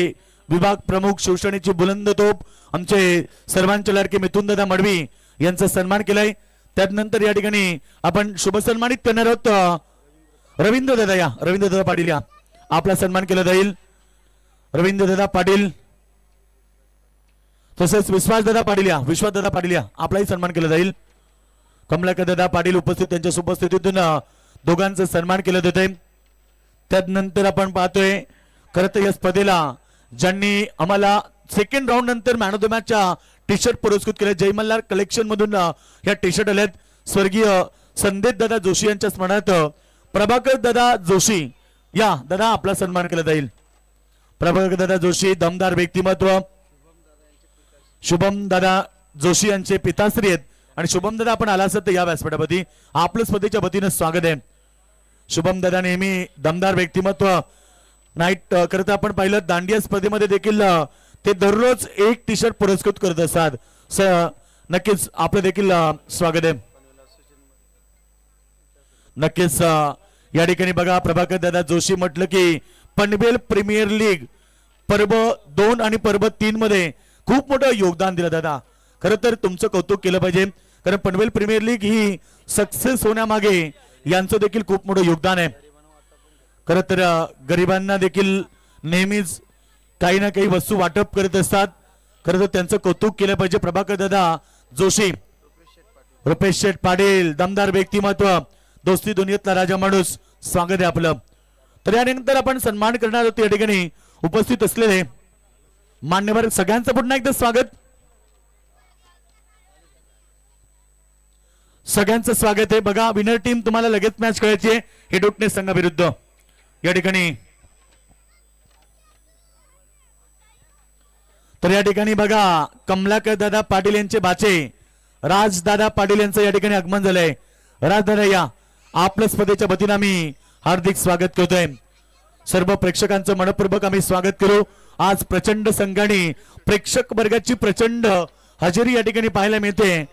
विभाग प्रमुख शिवसेनेची बुलंद तोप आमचे सर्वांचे लाडके मिथुन दादा मडवी यांचा सन्मान केलाय. त्यानंतर या ठिकाणी आपण शुभ सन्मानित करणार आहोत रवींद्र दादा. या रवींद्र दादा पाटील या आपला सन्मान केला जाईल. रवींद्र दादा पाटील तसेच विश्वास दादा पाटील या विश्वास दादा पाटील या आपलाही सन्मान केला जाईल. कमलाकर दादा पाटील उपस्थित, त्यांच्या उपस्थितीतून दोघांचा सन्मान केलं जाते. त्यानंतर आपण पाहतोय खरं तर या स्पर्धेला ज्यांनी आम्हाला सेकंड राऊंड नंतर मॅन ऑफ द मॅचच्या टी शर्ट पुरस्कृत केले, जय मल्हार कलेक्शन मधून या टी शर्ट आल्यात. स्वर्गीय संदेश दादा जोशी यांच्या स्मरणार्थ प्रभाकर दादा जोशी या दादा आपला सन्मान केला जाईल. प्रभाकर दादा जोशी दमदार व्यक्तिमत्व, शुभम दादा जोशी यांचे पिताश्री आहेत आणि शुभम दादा आपण आला असत या व्यासपीठावरती आपलं स्पर्धेच्या वतीनं स्वागत आहे. शुभम दादा नेहमी दमदार व्यक्तिमत्व. नाईट करता आपण पाहिलं दांडिया स्पर्धेमध्ये देखील ते दररोज एक टी शर्ट पुरस्कृत करत असतात. नक्कीच आपलं देखील स्वागत आहे. नक्कीच या ठिकाणी बघा प्रभाकर दादा जोशी म्हटलं की पनवेल प्रीमियर लीग पर्व 2 आणि पर्व 3 मध्ये खूप मोठं योगदान दिलं दादा. खरं तर तुमचं कौतुक केलं पाहिजे कारण पनवेल प्रीमियर लीग ही सक्सेस होण्यामागे यांचं देखील खूप मोठं योगदान आहे. खरं तर गरिबांना देखील नेहमीच काही ना काही वस्तू वाटप करत असतात. खरं तर त्यांचं कौतुक केलं पाहिजे. प्रभाकर दादा जोशी, रुपेश शेठ पाटील दमदार व्यक्तिमत्व, दोस्ती दुनियेतला राजा माणूस, स्वागत आहे आपलं. तर यानंतर आपण सन्मान करणार आहोत या ठिकाणी उपस्थित असलेले मान्यवर सगळ्यांचं पुन्हा एकदा स्वागत. सगळ्यांचं स्वागत आहे. बघा विनर टीम तुम्हाला लगेच मॅच खेळायची आहे हेडोटने संघाविरुद्ध. या ठिकाणी तर या ठिकाणी बघा कमलाकर दादा पाटील यांचे बाचे राजदादा पाटील यांचं या ठिकाणी आगमन झालंय. राजदादा या आपल्या स्पर्धेच्या वतीनं आम्ही हार्दिक स्वागत करतोय. सर्व प्रेक्षकांचं मनपूर्वक आम्ही स्वागत करू. आज प्रचंड संघाने प्रेक्षक वर्गाची प्रचंड हजेरी या ठिकाणी पाहायला मिळते.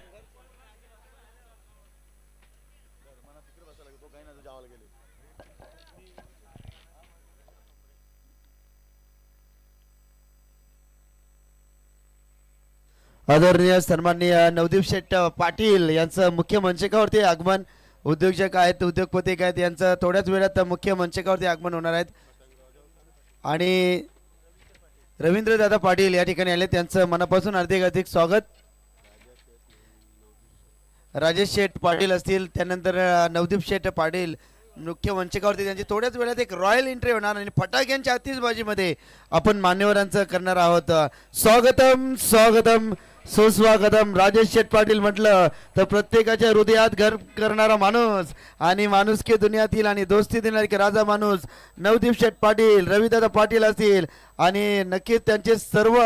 आदरणीय सन्माननीय नवदीप शेठ पाटील यांचं मुख्य मंचकावरती आगमन. उद्योजक आहेत, उद्योगपती आहेत, यांचं थोड्याच वेळात मुख्य मंचकावरती आगमन होणार आहेत. आणि रवींद्र दादा पाटील या ठिकाणी आले, त्यांचं मनापासून हार्दिक स्वागत. राजेश शेठ पाटील असतील, त्यानंतर नवदीप शेठ पाटील मुख्य मंचकावरती त्यांची थोड्याच वेळात एक रॉयल एंट्री होणार आणि फटाक्यांच्या आतिषबाजीमध्ये आपण मान्यवरांचं करणार आहोत. स्वागतम स्वागतम सुस्वागतम. राजेश शेठ पाटील म्हटलं तर प्रत्येकाच्या हृदयात घर करणारा माणूस आणि माणुसकी दुनियातील आणि दोस्ती देणारा एक राजा माणूस नवदीप शेठ पाटील, रविदादा पाटील असतील आणि नक्कीच त्यांचे सर्व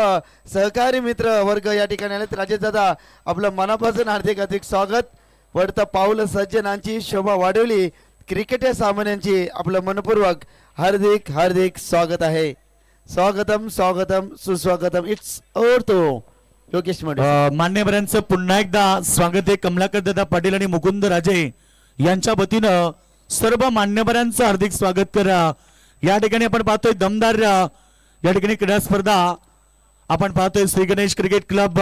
सहकारी मित्र वर्ग या ठिकाणी आले. राजेश दादा आपलं मनापासून हार्दिक स्वागत. पडतं पाऊल सज्जनांची शोभा वाढवली क्रिकेट या सामन्यांची आपलं मनपूर्वक हार्दिक स्वागत आहे. स्वागतम स्वागतम सुस्वागतम. इट्स ओव्हर तो योगेश मान्यवरांचं पुन्हा एकदा स्वागत आहे. कमलाकर दादा पाटील आणि मुकुंद राजे यांच्या वतीनं सर्व मान्यवरांचं हार्दिक स्वागत करा. या ठिकाणी आपण पाहतोय दमदार या ठिकाणी क्रीडा स्पर्धा आपण पाहतोय. श्री गणेश क्रिकेट क्लब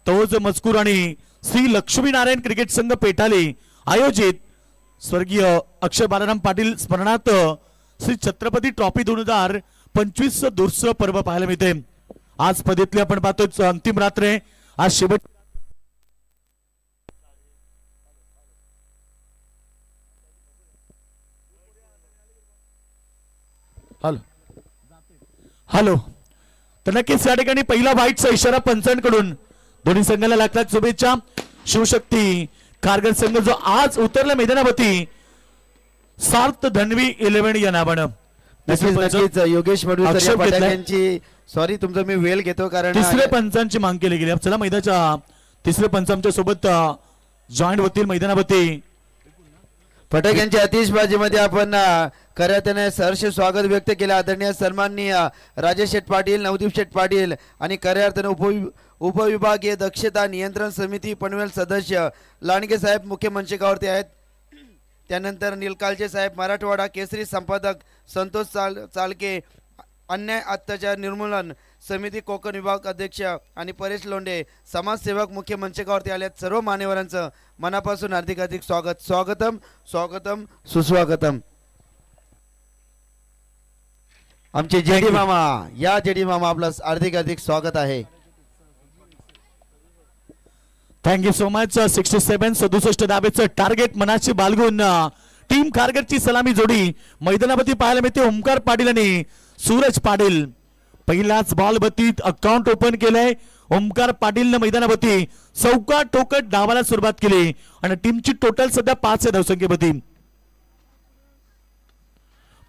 तोज मजकूर आणि श्री लक्ष्मीनारायण क्रिकेट संघ पेटाली आयोजित स्वर्गीय अक्षय बालाराम पाटील स्मरणार्थ श्री छत्रपती ट्रॉफी 2025 दूरचं पर्व पाहायला मिळते. आज स्पर्धेतली आपण पाहतोय अंतिम रात्र आहे. आज शेवट हॅलो तर नक्कीच या ठिकाणी पहिला वाईटचा इशारा पंचांकडून दोन्ही संघाला लागतात शुभेच्छा. शिवशक्ती कारगर संघ जो आज उतरला मैदानावरती सार्थ धन्वी 11 या नावानं. नक्कीच योगेश यांची सॉरी तुमचा मी वेळ घेतो कारण तिसरे पंचांची मागणी केली गेली. चला मैदानाच्या तिसरे पंच आमच्या सोबत जॉईंट होतील मैदानावरती. फटाक्यांच्या आतिषबाजीमध्ये आपण खऱ्याने सहर्ष स्वागत व्यक्त केलं. आदरणीय सन्माननीय राजेश शेठ पाटील, नवदीप शेठ पाटील आणि खऱ्या अर्थाने उपविभागीय दक्षता नियंत्रण समिती पनवेल सदस्य लांडगे साहेब मुख्य मंचकावरती आहेत. त्यानंतर नीलकालचे साहेब, मराठवाडा केसरी संपादक संतोष चालके, अन्याय अत्याचार निर्मूलन समिती कोकण विभाग अध्यक्ष आणि परेश लोंढे समाजसेवक मुख्य मंचकावरती आले. सर्व मान्यवरांचं मनापासून हार्दिक स्वागत. स्वागतम स्वागतम सुस्वागतम. आमचे जेडी मामा, या जेडी मामा आपलं हार्दिक स्वागत आहे. Thank you so much. 67 धावेचं टार्गेट मनाची बाळगून टीम कारगरची सलामी जोडी मैदानावरती पाहायला मिळते. ओमकार पाटील आणि सूरज पाटील पहिलाच बॉल बतीत अकाउंट ओपन केलंय. ओमकार पाटीलने मैदानावरती चौका टोकट डावाला सुरुवात केली आणि टीमची टोटल सध्या 5 धावसंख्येवरती.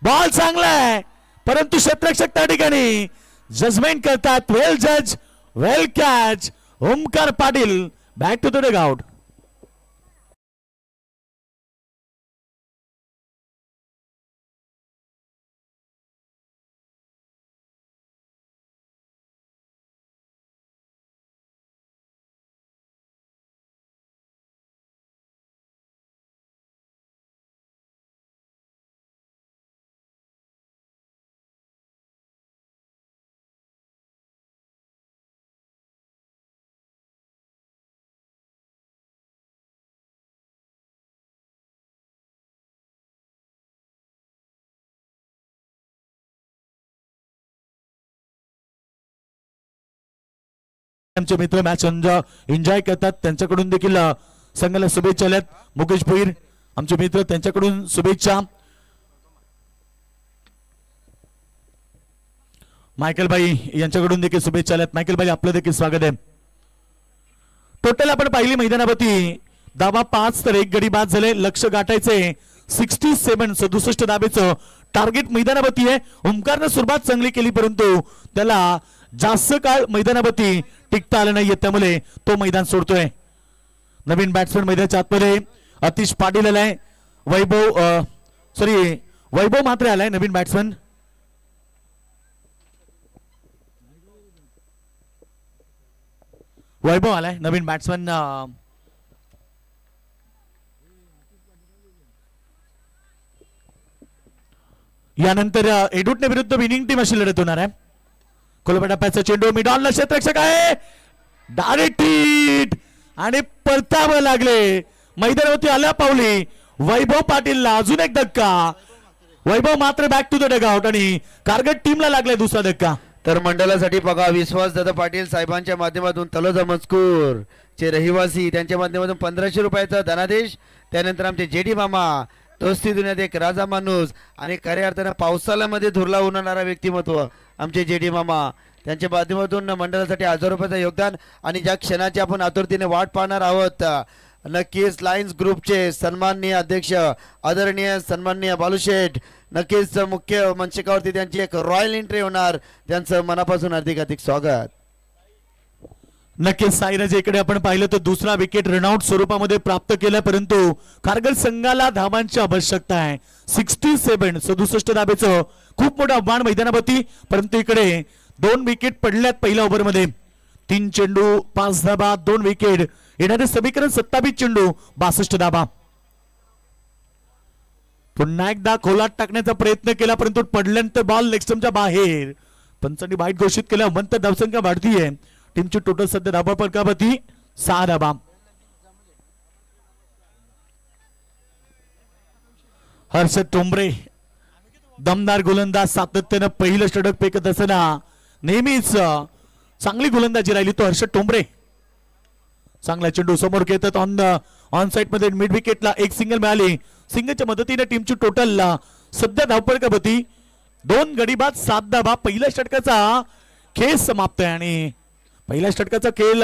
बॉल चांगलाय परंतु क्षेत्ररक्षक त्या ठिकाणी जजमेंट करतात. वेल जज, well catch. Omkar Patil back to the dugout. आमचे मित्र मॅच एन्जॉय करतात, त्यांच्याकडून देखील संघाला शुभेच्छा आल्यात. मुकेश भोईर आमचे मित्र, त्यांच्याकडून शुभेच्छा. मायकल भाई यांच्याकडून देखील शुभेच्छा आल्यात. मायकल भाई आपलं देखील स्वागत आहे. टोटल आपण पाहिली मैदानावरती धावा 5 तर 1 गडी बाद झाले. लक्ष गाठायचे 67 67 धाबेचं टार्गेट मैदानावरती आहे. ओमकारनं सुरुवात चांगली केली परंतु त्याला जास्त काळ मैदानावरती टिकता आलं नाहीये, त्यामुळे तो मैदान सोडतोय. नवीन बॅट्समॅन मैदानाच्या आतमध्ये अतिश पाटील आलाय. वैभव मात्रे आलाय नवीन बॅट्समॅन. वैभव आलाय नवीन बॅट्समॅन. यानंतर एडुटने विरुद्ध विनिंग टीम अशी लढत होणार आहे. कोलबेटाप्याचा चेंडू मिडॉनला क्षेत्ररक्षक आहे. डायरेक्ट हिट आणि परतावं लागले. मैदानावरती आल्या पावली वैभव पाटीलला. अजून एक धक्का. वैभव मात्र बॅक टू द डगआउट आणि कारगट टीमला लागलाय दुसरा धक्का. तर मंडळासाठी बघा विश्वासदादा पाटील साहेबांच्या माध्यमातून तलोजा मजकूर चे रहिवासी त्यांच्या माध्यमातून 1500 रुपयाचा धनादेश. त्यानंतर आमचे जेडी मामा दोस्ती दुनियात एक राजा माणूस आणि खऱ्या अर्थानं पावसाळ्यामध्ये धुरला उन्हाळणारा व्यक्तिमत्व आमचे जेडी मामा, त्यांच्या माध्यमातून मंडळासाठी 1000 रुपयाचं योगदान. आणि ज्या क्षणाची आपण आतुरतेने वाट पाहणार आहोत, नक्कीच लायन्स ग्रुपचे सन्माननीय अध्यक्ष आदरणीय सन्माननीय बालूशेठ, नक्कीच मुख्य मंचकावरती त्यांची एक रॉयल एंट्री होणार. त्यांचं मनापासून हार्दिक स्वागत. नक्कीच साईराज इकडे आपण पाहिलं तर दुसरा विकेट रनआउट स्वरूपामध्ये प्राप्त केला, परंतु कारगिल संघाला धावांची आवश्यकता आहे. 67 67 धाबेचं खूप मोठं आव्हान मैदानावरती, परंतु इकडे 2 विकेट पडल्यात पहिल्या ओव्हरमध्ये. 3 चेंडू 5 धाबा 2 विकेट. येणारे समीकरण 27 चेंडू 62 धाबा. पुन्हा एकदा खोलात टाकण्याचा प्रयत्न केला परंतु पडल्यानंतर बॉल लेगस्टम्पच्या बाहेर. पंचांनी वाईट घोषित केला. मंत धावसंख्या वाढतीये. टीमची टोटल सध्या धाबा फलकावरती 6 धाबा. हर्षद टोंबरे दमदार गोलंदाज, सातत्यानं पहिलं षटक फेकत असताना नेहमीच चांगली गोलंदाजी राहिली तो हर्षद टोंबरे. चांगला चेंडू समोर घेतात ऑन साइड मध्ये मिड विकेटला एक सिंगल मिळाली. सिंगलच्या मदतीने टीमची टोटल सध्या धावफलकावरती 2 गडी बाद 7 धाबा. पहिल्या षटकाचा खेळ समाप्त आहे आणि पहिल्या षटकाचा खेळ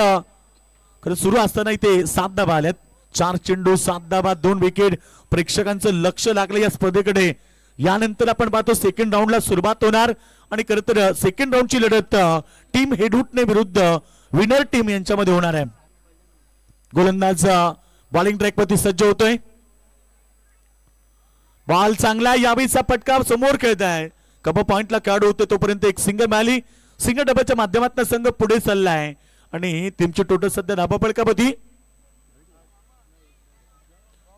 खरं सुरू असताना इथे 7 धाबा आल्यात. 4 चेंडू 7 धाबा 2 विकेट. प्रेक्षकांचं लक्ष लागलं या स्पर्धेकडे. यानंतर आपण पाहतो सेकंड राऊंडला सुरुवात होणार आणि खरं तर सेकंड राऊंडची लढत टीम हेडहुटने विरुद्ध विनर टीम यांच्यामध्ये होणार आहे. गोलंदाज बॉलिंग ट्रॅकवरती सज्ज होतोय. बॉल चांगला यावेळीचा पटका समोर खेळत आहे. कप पॉइंटला खेळाडू होते तोपर्यंत एक सिंगल मिळाली. सिंगल डब्याच्या माध्यमातून संघ पुढे चाललाय आणि टीमची टोटल सध्या धाबा फलकावरती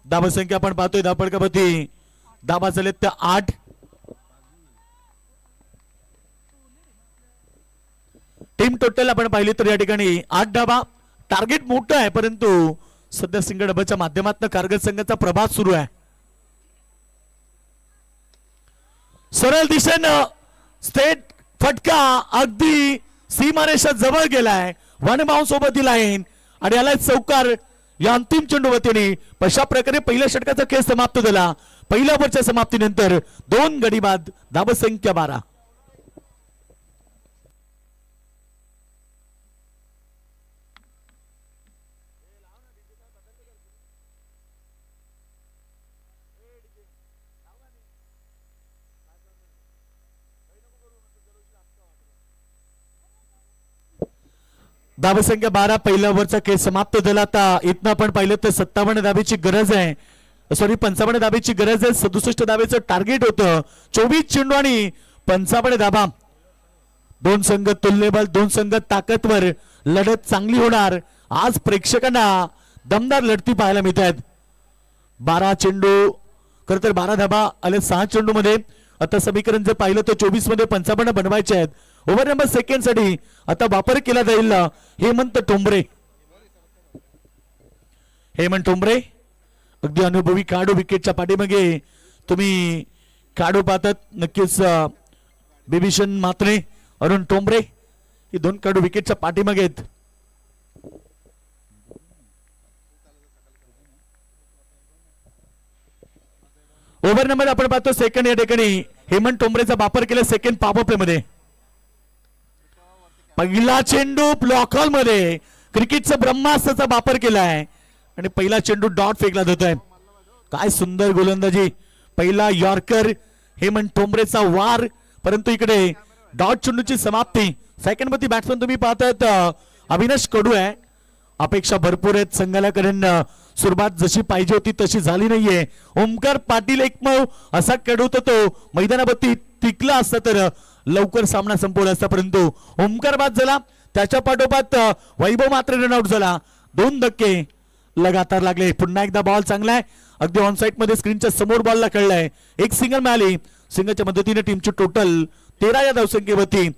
धाबा संख्या आपण पाहतोय. धाबा फलकावरती धाबा झालेत त्या 8. टीम टोटल आपण पाहिली तर या ठिकाणी 8 धाबा. टार्गेट मोठं आहे परंतु सध्या सिंगल डब्याच्या माध्यमातून कारगिल संघाचा प्रभात सुरू आहे. सरळ दिशेनं स्टेट फटका अगदी सीमारेषा जवळ गेलाय. वन बाउंस सोबत लाईन आणि याला चौकार या अंतिम चेंडूवतीने अशा प्रकारे पहिल्या षटकाचा खेळ समाप्त झाला. पहिल्या ओव्हरच्या समाप्तीनंतर 2 गडी बाद. धावसंख्या 12. धावसंख्या 12 पहिल्या ओव्हरचा खेळ समाप्त झाला. आता इथनं आपण पाहिलं तर 57 धावेची गरज आहे, सॉरी 55 धावेची गरज आहे. 67 धावेचं टार्गेट होतं. 24 चेंडू आणि 55 धावा. दोन संघ तुल्यबल, दोन संघ ताकदवर, लढत चांगली होणार. आज प्रेक्षकांना दमदार लढती पाहायला मिळत आहेत. 12 चेंडू खर तर 12 धाबा आले 6 चेंडू मध्ये. आता समीकरण जर पाहिलं तर 24 मध्ये 55 बनवायचे आहेत. ओव्हर नंबर सेकंड साठी आता वापर केला जाईल हेमंत टोंबरे. हेमंत टोंबरे अगदी अनुभवी काढू विकेटच्या पाठीमागे तुम्ही काढू पाहतात. नक्कीच बिभीषण मात्रे, अरुण टोंबरे ही दोन काढू विकेटच्या पाठीमागे आहेत. ओव्हर नंबर आपण पाहतो सेकंड. या ठिकाणी हेमंत टोंबरेचा वापर केला सेकंड पॉवर प्ले मध्ये. पहिला चेंडू ब्लॉक हॉल मध्ये क्रिकेटचा ब्रह्मास्त्राचा वापर केलाय आणि पहिला चेंडू डॉट फेकला जातोय. काय सुंदर गोलंदाजी. पहिला यॉर्कर हेमंत टोंबरेचा वार, परंतु इकडे डॉट चेंडूची समाप्ती. सेकंड मध्ये बॅट्समन तुम्ही पाहतायत अविनाश कडू आहे. अपेक्षा भरपूर आहेत संघाला, कारण सुरुवात जशी पाहिजे होती तशी झाली नाहीये. ओमकार पाटील एकमेव असा कडू तर तो मैदानावरती टिकला असता तर लवकर सामना संपवला असता, परंतु ओमकार बाद झाला. त्याच्या पाठोपाठ वैभव मात्र रनआउट झाला. 2 धक्के लगातार लागले. पुन्हा एकदा बॉल चांगला आहे, अगदी ऑन साइड मध्ये स्क्रीनच्या समोर बॉलला कळलाय. एक सिंगल मिळाली. सिंगलच्या मदतीने टीमची टोटल 13 या धावसंख्येवरती.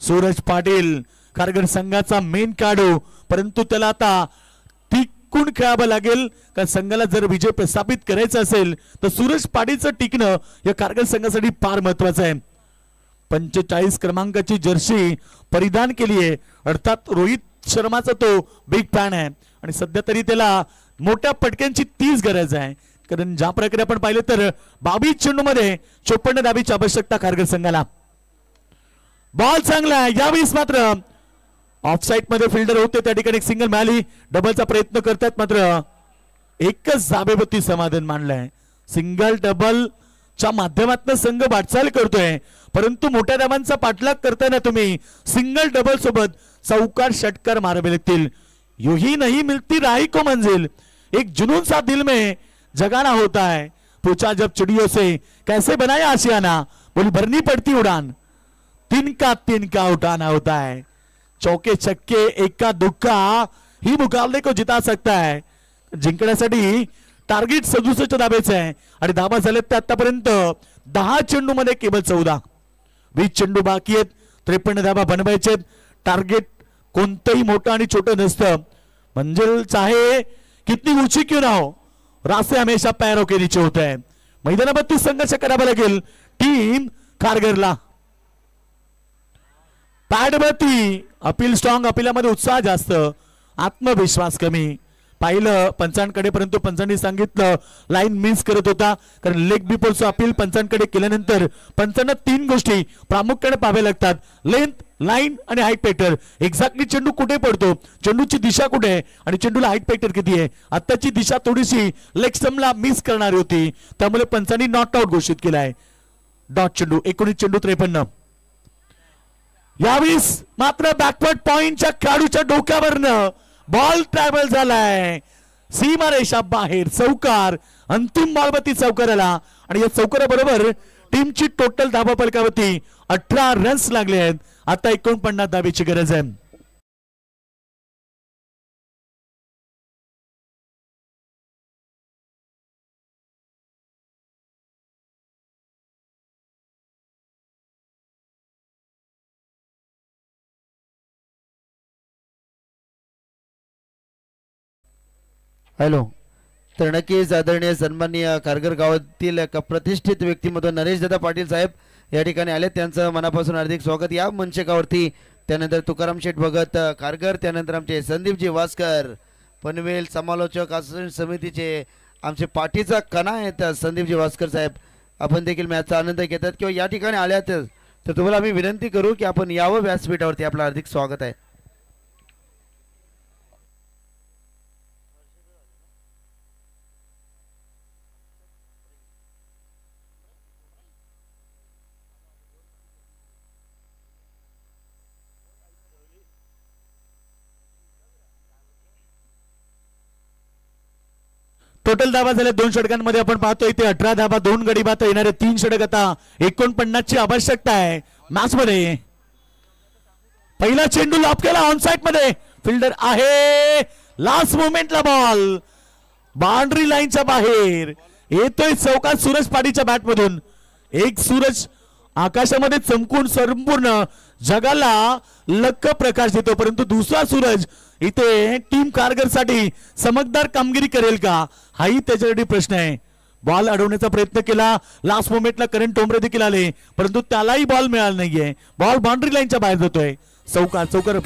सूरज पाटील कारगर संघाचा मेन काढू, परंतु त्याला आता टिकून खेळावं लागेल, कारण संघाला जर विजय प्रस्थापित करायचा असेल तर सूरज पाटीलचं टिकणं या कारगर संघासाठी फार महत्वाचं आहे. 45 क्रमांकाची जर्सी परिधान केली आहे, अर्थात रोहित शर्माचा तो बिग फॅन आहे आणि सध्या तरी त्याला मोठ्या पटक्यांची 30 गरज आहे, कारण ज्या प्रकारे आपण पाहिलं तर 22 चेंडू मध्ये 54 धाबीची आवश्यकता कारगर संघाला. बॉल चांगला आहे. यावेळेस मात्र ऑफसाइड मध्ये फिल्डर होते, त्या ठिकाणी एक सिंगल मिळाली. डबलचा प्रयत्न करतात, मात्र एकच धाबेवरती समाधान मानलंय. सिंगल डबल च्या माध्यमातून संघ वाटचाल करतोय, परंतु मोठ्या धावांचा पाठलाग करताना तुम्ही सिंगल डबल सोबत चौकार षटकार मारावे लागतील. यू ही नहीं मिलती राही को मंजिल, एक जुनून सा दिल में जगाना होता है. पूछा जब चिड़ियों से कैसे बनाया आशियाना, बोली भरनी पड़ती उड़ान, तिनका उठाना होता है. चौके छक्के एक्का दुक्का ही मुकाबले को जिता सकता है. जिंकण्यासाठी टार्गेट 67 धाब्याचे आहे आणि धाबा झालेत ते आतापर्यंत 10 चेंडू मध्ये केवळ 14. 20 चेंडू बाकी आहेत. 53 धाबा बनवायचे. टार्गेट कोणतंही मोठं आणि छोटं नसतं. मंजिल चाहे कितनी ऊंची क्यों ना हो, रास्ते हमेशा पैरों के नीचे होते हैं. मैदानावरती संघर्ष करावा लागेल टीम कारगरला. पॅडवरती अपील स्ट्रॉंग, अपिलामध्ये उत्साह जास्त, आत्मविश्वास कमी. पाहिलं पंचांकडे, परंतु पंचांनी सांगितलं लाईन मिस करत होता, कारण लेग बिफोरचं अपील पंचांकडे केल्यानंतर पंचांना 3 गोष्टी प्रामुख्याने पाहाव्या लागतात: लेंथ, लाईन आणि हाईट फॅक्टर. एक्झॅक्टली चेंडू कुठे पडतो, चेंडूची दिशा कुठे आहे आणि चेंडूला हाईट फॅक्टर किती आहे. आताची दिशा थोडीशी लेग स्टंपला मिस करणारी होती, त्यामुळे पंचांनी नॉट आउट घोषित केलाय. डॉट चेंडू 19 चेंडू 53. यावेळेस मात्र बॅकवर्ड पॉइंटच्या खेळाडूच्या डोक्यावरनं बॉल ट्रॅव्हल झालाय सीमा रेषा बाहेर. चौकार, अंतिम बॉलवरती चौकार आला आणि या चौकाराबरोबर टीमची टोटल धावा फलकावरती 18 रन्स लागले आहेत. आता 49 धावेची गरज आहे. हॅलो. तर नक्कीच आदरणीय सन्माननीय कारगर गावातील एक प्रतिष्ठित व्यक्तिमत्व नरेश दादा पाटील साहेब या ठिकाणी आले, त्यांचं मनापासून हार्दिक स्वागत या मंचकावरती. त्यानंतर तुकाराम शेठ भगत कारगर, त्यानंतर आमचे संदीपजी वास्कर पनवेल समालोचक असोसिएशन समितीचे आमचे पाठीचा कणा आहेत संदीपजी वास्कर साहेब. आपण देखील मॅचचा आनंद घेतात किंवा या ठिकाणी आल्यात, तर तुम्हाला आम्ही विनंती करू की आपण यावं व्यासपीठावरती. आपलं हार्दिक स्वागत आहे. टोटल धावा झाल्या 2 षटकांमध्ये. आपण पाहतोय इथे 18 धावा 2 गडी बाद येणारे 3 षटक. आता 49 ची आवश्यकता आहे मॅच मध्ये. पहिला चेंडू लॉप केला ऑन साइड मध्ये. फिल्डर आहे. लास्ट मोमेंटला बॉल बाउंड्री लाईनच्या बाहेर येतोय चौकात सूरज पाडीच्या बॅट मधून. एक सूरज आकाशामध्ये चमकून संपूर्ण जगाला लख प्रकाश देतो, परंतु दुसरा सूरज इथे टीम कारगर साठी चमकदार कामगिरी करेल का हाही त्याच्यासाठी प्रश्न आहे. बॉल अडवण्याचा प्रयत्न केला. लास्ट मोमेंटला करण टोंबरे देखील आले, परंतु त्यालाही बॉल मिळाला नाहीये. बॉल बाउंड्री लाईनच्या बाहेर जातोय. चौकार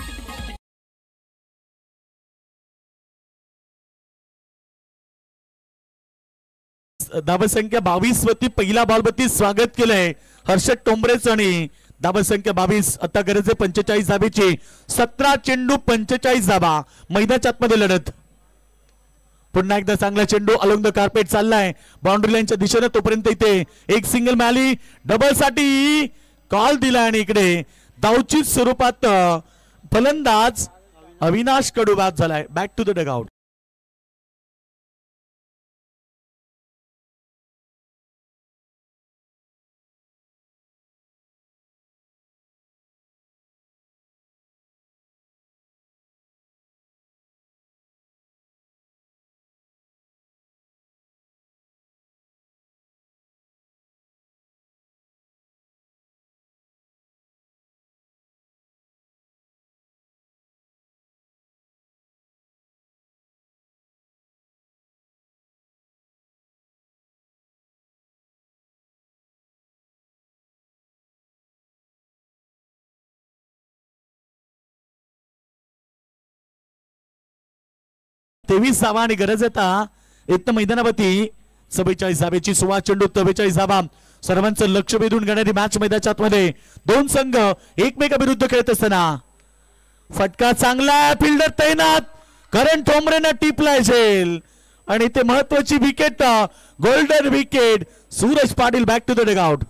धावसंख्या 22 वरती पहिला बॉल वरती स्वागत केलंय हर्षद टोंबरेच आणि धावसंख्या 22. आता गरज आहे 45 धाबेची. 17 चेंडू 45 धाबा. मैदानाच्या आतमध्ये लढत. पुन्हा एकदा चांगला चेंडू अलोंग द कार्पेट चाललाय बाउंड्री लाईनच्या दिशेने. तोपर्यंत इथे एक सिंगल मिळाली. डबल साठी कॉल दिला आणि इकडे धावचीत स्वरूपात फलंदाज अविनाश कडू बाद झालाय. Back to the dugout. तेवीस धावा आणि गरज आता एक मैदानावरती 44 धावेची. 16 चेंडू 44 धावा. सर्वांचं लक्ष वेधून घेणारी मॅच मैदानाच्या आतमध्ये. 2 संघ एकमेकाविरुद्ध खेळत असताना फटका चांगला. फिल्डर तैनात. करण ठोंबरेनं टिपलाय झेल आणि ते महत्वाची wicket golden wicket. Suraj Patil back to the dugout.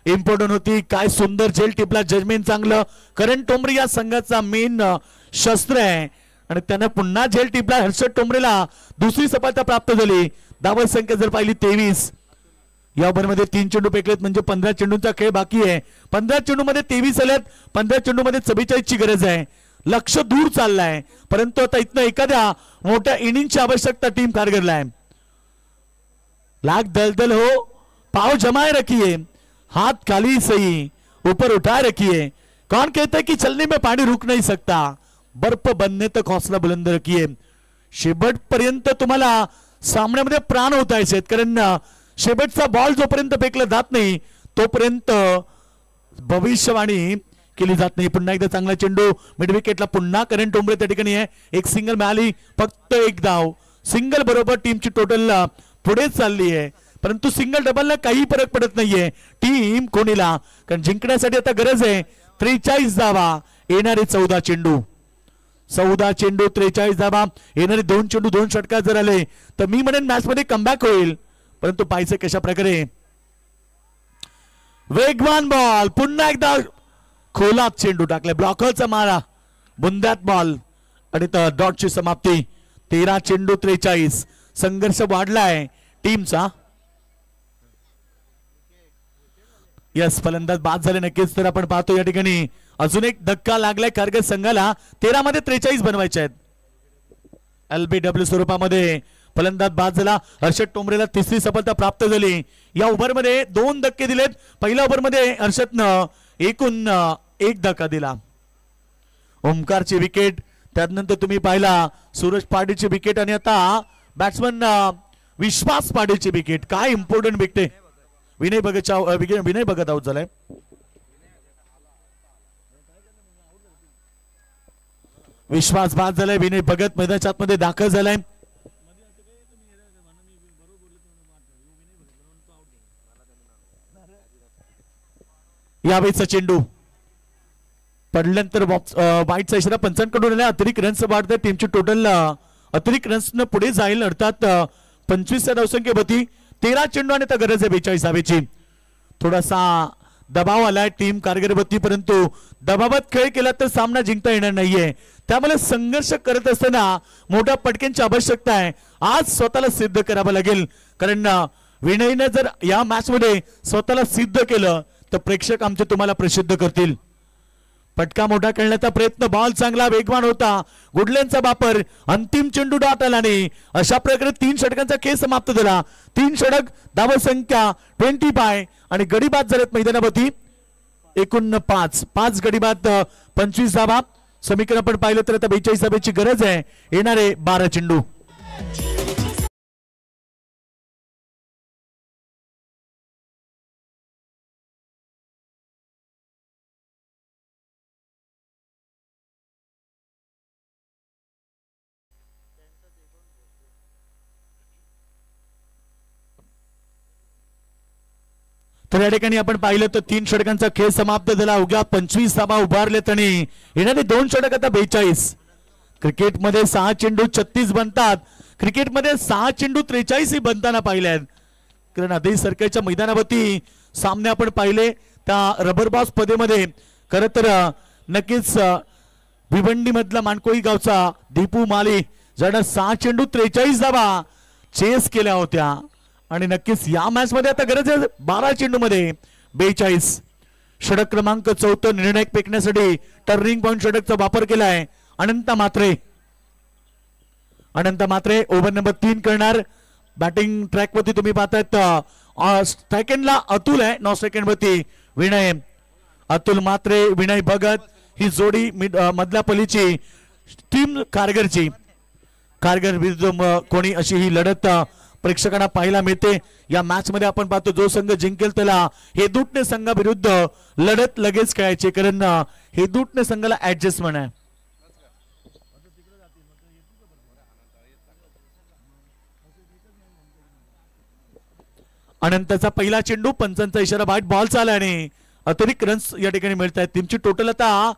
Important होती. काय सुंदर झेल टिपला. जजमेंट चांगलं. करण टोंबरे या संघाचा मेन शस्त्र आहे आणि त्यानं पुन्हा झेल टिपला. हर्षद टोंबरेला दुसरी सफलता प्राप्त झाली. धावत संख्या जर पाहिली 23. या ओव्हरमध्ये 3 चेंडू फेकलेत म्हणजे 15 चेंडूंचा खेळ बाकी आहे. 15 चेंडू मध्ये 23 आलेत. 15 चेंडू मध्ये 44 ची गरज आहे. लक्ष दूर चाललाय, परंतु आता इथनं एखाद्या मोठ्या इनिंगची आवश्यकता टीम कारगरला आहे. लाख दलदल हो पाव जमाए रखिए, हाथ खाली सही ऊपर उठाए रखिए. कौन कहता है कि चलने में पानी रुक नहीं सकता, बर्फ बनने तक हौसला बुलंद रखिए. शेवटपर्यंत तुम्हाला सामन्यामध्ये प्राण होत आहे. शेतकऱ्यांना शेवटचा बॉल जोपर्यंत फेकला जात नाही तोपर्यंत भविष्यवाणी केली जात नाही. पुन्हा एकदा चांगला चेंडू मिड विकेटला. पुन्हा करण टोंबरे त्या ठिकाणी आहे. एक सिंगल मिळाली, फक्त एक धाव. सिंगल बरोबर टीमची टोटल पुढे चालली आहे, परंतु सिंगल डबलला काही फरक पडत नाहीये टीम कोणीला, कारण जिंकण्यासाठी आता गरज आहे 43 धावा. येणारे 14 चेंडू 43 धावा. येणारे 2 चेंडू 2 षटकार जर आले तर मी म्हणेन मॅच मध्ये कमबॅक होईल, परंतु पाहिजे कशा प्रकारे. वेगवान बॉल. पुन्हा एकदा खोलात चेंडू टाकले. ब्लॉकरचा मारा, बुंद्यात बॉल आणि डॉटची समाप्ती. 13 चेंडू 43. संघर्ष वाढलाय टीमचा. यस, फलंदाज बाद झाले नक्कीच. तर आपण पाहतो या ठिकाणी अजून एक धक्का लागलाय कारगर संघाला. 13 मध्ये 43 बनवायचे आहेत. LBW स्वरूपामध्ये फलंदाज बाद झाला. हर्षद टोंबरेला तिसरी सफलता प्राप्त झाली. या ओव्हरमध्ये 2 धक्के दिलेत. पहिल्या ओव्हरमध्ये हर्षदनं एकूण 1 धक्का दिला. ओमकारची विकेट, त्यानंतर तुम्ही पाहिला सूरज पाटीलची विकेट आणि आता बॅट्समन विश्वास पाटीलची विकेट. काय important wicket. Vinay Bhagat out झालाय. विश्वास बाद झालाय. विनय भगत मैदानाच्या आतमध्ये दाखल झालाय. यावेळीचा चेंडू पडल्यानंतर वाईटचा इशारा पंचांकडून आला. अतिरिक्त रन्स वाढतात. टीमची टोटल अतिरिक्त रन्स पुढे जाईल, अर्थात 25 धावसंख्येवरती 13 चेंडू आणि आता गरज आहे 42 धावेची. थोडासा दबाव आलाय टीम कारगिरवरती, परंतु दबावात खेळ केला तर सामना जिंकता येणार नाहीये. त्यामुळे संघर्ष करत असताना मोठ्या पटक्यांची आवश्यकता आहे. आज स्वतःला सिद्ध करावं लागेल, कारण विनयने जर या मॅच मध्ये स्वतःला सिद्ध केलं तर प्रेक्षक आमचे तुम्हाला प्रसिद्ध करतील. पटका मोठा खेळण्याचा प्रयत्न, बॉल चांगला वेगवान होता, गुडल्यांचा वापर, अंतिम चेंडू डाट आला नाही. अशा प्रकारे 3 षटकांचा खेळ समाप्त झाला. 3 षटक, धावसंख्या 25 आणि गडी बाद झालेत मैदानावरती एकूण 5 गडी बाद 25 धावा. समीकरण आपण पाहिलं तर आता 42 धाब्याची गरज आहे. येणारे 12 चेंडू. तर या ठिकाणी आपण पाहिलं तर 3 षटकांचा खेळ समाप्त झाला. अवघ्या 25 धावा उभारलेत आणि येणारे 2 षटक आता 42. क्रिकेटमध्ये 6 चेंडू 36 बनतात. क्रिकेटमध्ये 6 चेंडू 43 बनताना पाहिल्यात. कारण आधी सरकारच्या मैदानावरती सामने आपण पाहिले त्या रबर बॉल स्पर्धेमध्ये खरं तर नक्कीच भिवंडी मधला मानकोळी गावचा दीपू माली ज्यानं 6 चेंडू 43 धावा चेस केल्या होत्या. आणि नक्कीच या मॅच मध्ये आता गरज आहे 12 चेंडू मध्ये 42. षटक क्रमांक 14 निर्णायक फेकण्यासाठी टर्निंग पॉइंट षटकचा वापर केलाय अनंत मात्रे ओव्हर नंबर 3 करणार. बॅटिंग ट्रॅक वरती तुम्ही पाहतायत सेकंडला अतुल आहे, 9 सेकंड वरती विनय. अतुल मात्रे विनय भगत ही जोडी मधल्या पलीची टीम कारगिरची. कारगिर विरुद्ध कोणी अशी ही लढत प्रेक्षकांना पाहायला मिळते. या मॅच मध्ये आपण पाहतो जो संघ जिंकेल त्याला हेदूटणे संघाविरुद्ध लढत लगेच खेळायची, कारण हेदूटणे संघाला ऍडजस्टमेंट आहे. अनंतचा पहिला चेंडू, पंचांचा इशारा, वाईट बॉल चालला आणि अतिरिक्त रन्स या ठिकाणी मिळत आहेत. टीमची टोटल आता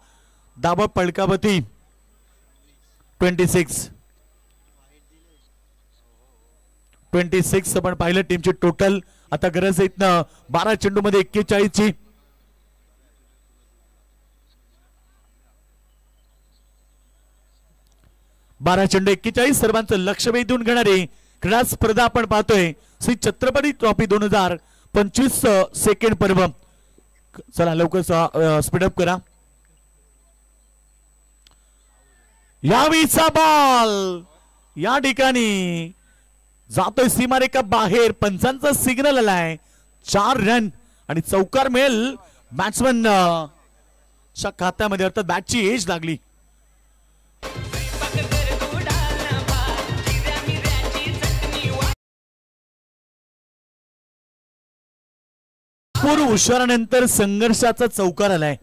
दाबा पडकावती 26 आपण पाहिलं टीमची टोटल. आता गरज आहे इथनं 12 चेंडू मध्ये 41 ची. बारा चेंडू 41. सर्वांचं लक्ष वेधून घेणारी क्रीडा स्पर्धा आपण पाहतोय श्री छत्रपती ट्रॉफी 2025 सेकंड पर्व. चला लवकर स्पीडअप करा. यावेळीचा बॉल या ठिकाणी जातोय सीमारेखा बाहेर. पंचांचा सिग्नल आलाय. 4 रन आणि चौकार मिळेल बॅट्समन च्या खात्यामध्ये, अर्थात बॅटची एज लागली. भरपूर उशिरानंतर संघर्षाचा चौकार आलाय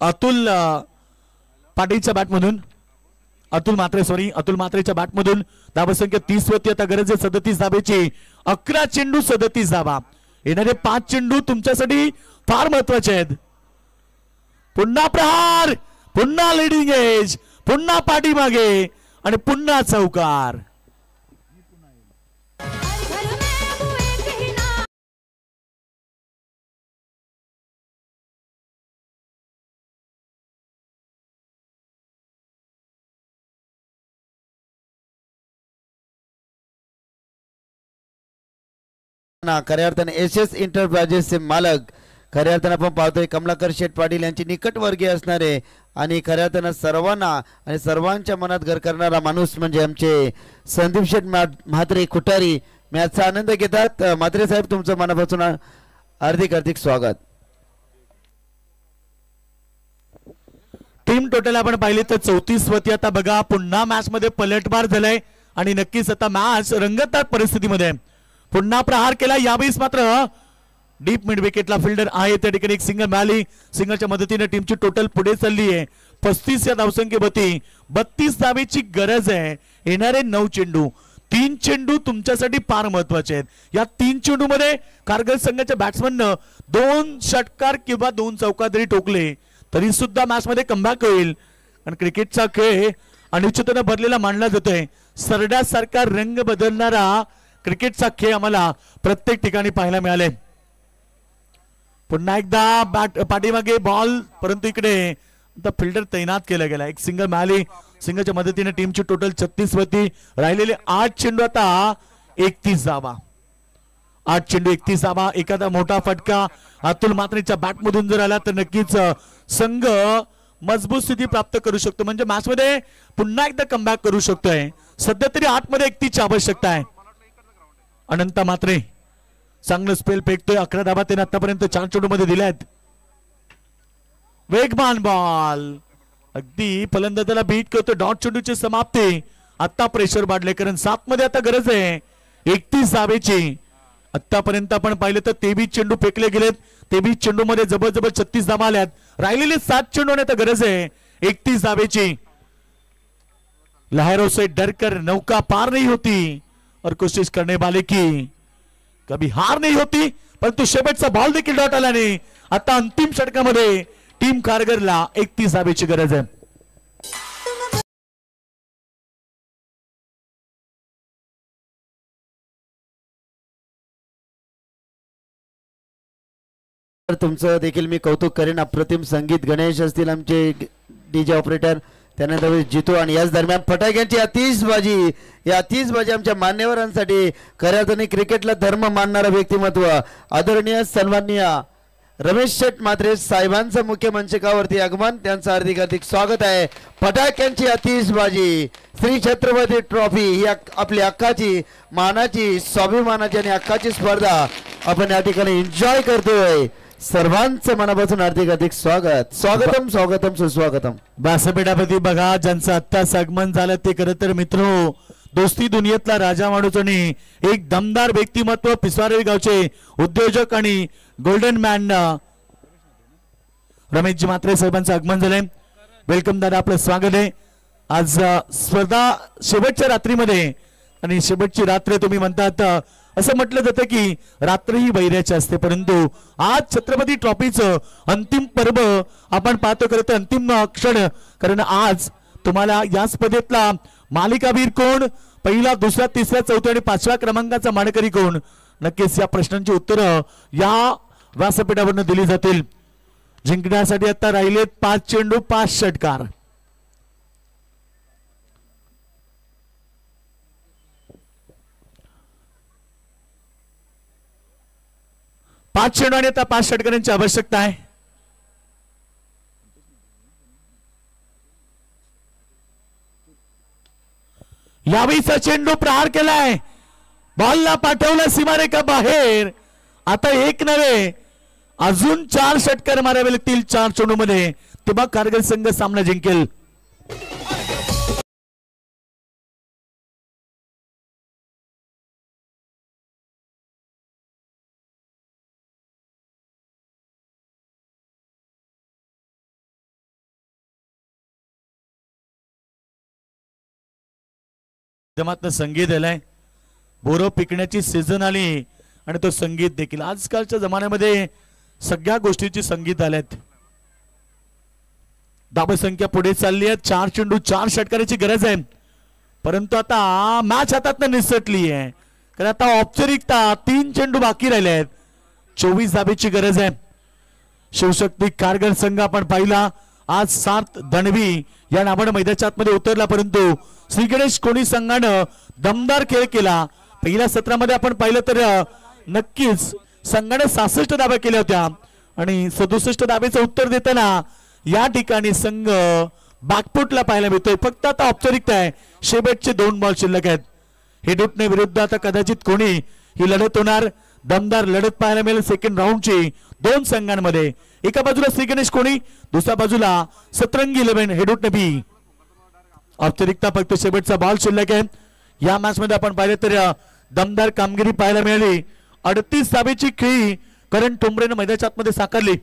अतुल पाटीलच्या बॅटमधून. अतुल मात्रेच्या बॅटमधून. धावसंख्या 30 वरती. आता गरज आहे 37 धाब्याची. 11 चेंडू 37 धावा. येणारे 5 चेंडू तुमच्यासाठी फार महत्वाचे आहेत. पुन्हा प्रहार, पुन्हा लिडिंग एज, पुन्हा पाठीमागे आणि पुन्हा चौकार. खऱ्या अर्थाने एस एंटरप्राइजेसचे मालक खऱ्या अर्थाने आपण पाहतोय कमलाकर शेठ पाटील यांची निकटवर्गीय असणारे आणि खऱ्या अर्थाने सर्वांना आणि सर्वांच्या मनात घर करणारा माणूस म्हणजे आमचे संदीप शेठ म्हात्रे खुटारी मॅचचा आनंद घेतात. म्हात्रे साहेब तुमचं मनापासून हार्दिक स्वागत. टीम टोटल आपण पाहिली तर 34 वरती. आता बघा पुन्हा मॅच मध्ये पलटवार झालाय आणि नक्कीच आता मॅच रंगतदार परिस्थितीमध्ये. पुन्हा प्रहार केला. यावेळेस मात्र डीप मिड विकेटला फिल्डर आहे. त्या ठिकाणी एक सिंगल मिळाली. सिंगलच्या मदतीने टीमची टोटल पुढे चालली आहे 35 या धावसंख्येवरती. 32 धावेची गरज आहे. येणारे 9 चेंडू. 3 चेंडू तुमच्यासाठी फार महत्वाचे आहेत. या 3 चेंडू मध्ये कारगिल संघाच्या बॅट्समननं 2 षटकार किंवा 2 चौकार जरी ठोकले तरी सुद्धा मॅच मध्ये कमबॅक होईल. आणि क्रिकेटचा खेळ अनिश्चिततेने भरलेला मानला जातोय. सरड्यासारखा रंग बदलणारा क्रिकेटचा खेळ आम्हाला प्रत्येक ठिकाणी पाहायला मिळाले. पुन्हा एकदा बॅट पाठीमागे बॉल, परंतु इकडे फिल्डर तैनात केला गेला. एक सिंगल मिळाली. सिंगलच्या मदतीने टीमची टोटल 36 वरती राहिलेले 8 चेंडू आता 31 धावा. 8 चेंडू 31 धावा. एखादा मोठा फटका अतुल मात्रेच्या बॅट मधून जर आला तर नक्कीच संघ मजबूत स्थिती प्राप्त करू शकतो. म्हणजे मॅच मध्ये पुन्हा एकदा कमबॅक करू शकतोय. सध्या तरी 8 मध्ये 31 ची आवश्यकता आहे. अनंत मात्रे चांगलं स्पेल फेकतोय. 11 धावा त्याने आतापर्यंत 4 चेंडू मध्ये दिल्यात. वेगवान बॉल अगदी फलंदाजाला बीट करतो. डॉट चेंडूची समाप्ती. आता प्रेशर वाढले कारण 7 मध्ये आता गरज आहे 31 धावेची. आतापर्यंत आपण पाहिलं तर 23 चेंडू फेकले गेलेत. 23 चेंडू मध्ये जबरजबर 36 धावा आल्यात. राहिलेले 7 चेंडू आता गरज आहे 31 धावेची. लहरों से डरकर नौका पार नहीं होती और कोशिश करने वाले की कभी हार नहीं होती. परंतु शेवटचा बॉल देखील डॉट आला नाही. आता अंतिम षटकामध्ये टीम कारगरला 31 धावेची गरज आहे. तुमचं देखील मी कौतुक करेन. अप्रतिम संगीत. गणेश असतील आमचे डीजे ऑपरेटर, त्यानंतर जितू, आणि याच दरम्यान फटाक्यांची आतिषबाजी. या आतिषबाजी आमच्या मान्यवरांसाठी खऱ्या अर्थाने क्रिकेटला धर्म मानणारं व्यक्तिमत्व आदरणीय सन्माननीय रमेश शेठ म्हात्रे साहेबांचं मुख्य मंचकावरती आगमन. त्यांचं हार्दिक हार्दिक स्वागत आहे. फटाक्यांची आतिषबाजी. श्री छत्रपती ट्रॉफी ही आपली हक्काची, मानाची, स्वाभिमानाची आणि हक्काची स्पर्धा आपण या ठिकाणी एन्जॉय करतोय. सर्वांचं मनापासून हार्दिक हार्दिक स्वागत. स्वागतम स्वागतम सुस्वागतम. व्यासपीठापती बघा ज्यांचं आत्ताच आगमन झालं ते खरं तर मित्रो दोस्ती दुनियेतला राजा माणूस आणि एक दमदार व्यक्तिमत्व, पिसारे गावचे उद्योजक आणि गोल्डन मॅन रमेशजी म्हात्रे साहेबांचं आगमन झालंय. वेलकम दादा, आपलं स्वागत आहे. आज स्पर्धा शेवटच्या रात्रीमध्ये, आणि शेवटची रात्र तुम्ही म्हणतात असं म्हटलं जातं की रात्र ही वैऱ्याची असते, परंतु आज छत्रपती ट्रॉफीचं अंतिम पर्व आपण पाहतो. खरं तर अंतिम क्षण, कारण आज तुम्हाला या स्पर्धेतला मालिकावीर कोण, पहिला, दुसरा, तिसरा, चौथा आणि 5व्या क्रमांकाचा मानकरी कोण, नक्कीच या प्रश्नांची उत्तरं या व्यासपीठावरून दिली जातील. जिंकण्यासाठी आता राहिलेत 5 चेंडू 5 षटकार. पाच चेंडू आणि आता 5 षटकारांची आवश्यकता आहे. यावेळीचा चेंडू प्रहार केलाय. बॉलला पाठवलं सीमारेखा बाहेर. आता एक नव्हे अजून 4 षटकार मारावे लागतील 4 चेंडू मध्ये, तेव्हा कारगिल संघ सामना जिंकेल. मात्र संगीत आलाय. बोरं पिकण्याची सीझन आली आणि तो संगीत देखील. आजकालच्या जमान्यामध्ये सगळ्या गोष्टीची संगीत आल्यात. धावसंख्या पुढे चालली आहे. 4 चेंडू 4 षटकाराची गरज आहे, परंतु आता मॅच हातात निसटली आहे. कारण आता औपचारिकता 3 चेंडू बाकी राहिले आहेत. 24 धावेची गरज आहे. शिवशक्ती कारगिल संघ आपण पाहिला आज 7 दणवी या नावानं मैदानाच्या आतमध्ये उतरला, परंतु श्री गणेश कोणी संघानं दमदार खेळ केला. पहिल्या सत्रामध्ये आपण पाहिलं तर नक्कीच संघाने 66 धावा केल्या होत्या आणि 67 धावेचं उत्तर देताना या ठिकाणी संघ बॅकफुटला पाहायला मिळतोय. फक्त आता औपचारिकता आहे. शेवटचे 2 बॉल शिल्लक आहेत. हेडुटने विरुद्ध आता कदाचित कोणी ही लढत होणार. दमदार लढत पाहायला मिळेल सेकंड राऊंडची 2 संघांमध्ये. एका बाजूला श्री गणेश कोणी, दुसऱ्या बाजूला सतरंगी 11 हेडुट नबी. औपचारिकता फक्त शेवटचा बॉल शिल्लक आहे. या मॅच मध्ये आपण पाहिलं तर दमदार कामगिरी पाहायला मिळाली. 38 धावेची खेळी करण ठोंबरेनं मैदानाच्या आतमध्ये साकारली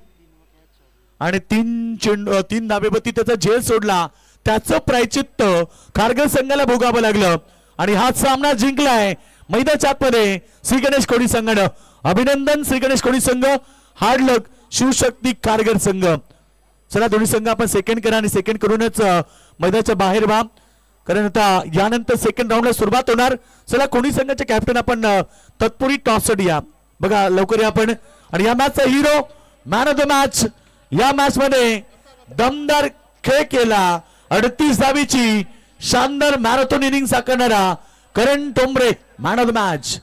आणि 3 धावेवरती त्याचा झेल सोडला. त्याचं प्रायचित्त कारगिल संघाला भोगावं लागलं आणि हा सामना जिंकलाय मैदानाच्या आतमध्ये श्री गणेश कोणी संघानं. अभिनंदन श्री गणेश कोणी संघ. हार्ड लक शिवशक्ती कारगिल संघ. चला दोन्ही संघ आपण सेकंड करा आणि सेकंड करूनच मैदानाच्या बाहेर व्हा, कारण आता यानंतर सेकंड राऊंडला सुरुवात होणार. चला कोणी संघाचे कॅप्टन आपण तत्पूर्वी टॉस या. बघा लवकर या आपण. आणि या मॅचचा hero man of the match. या मॅच मध्ये दमदार खेळ केला, 38 धावीची शानदार मॅरेथॉन इनिंग साकारणारा Karan Tombre man of the match.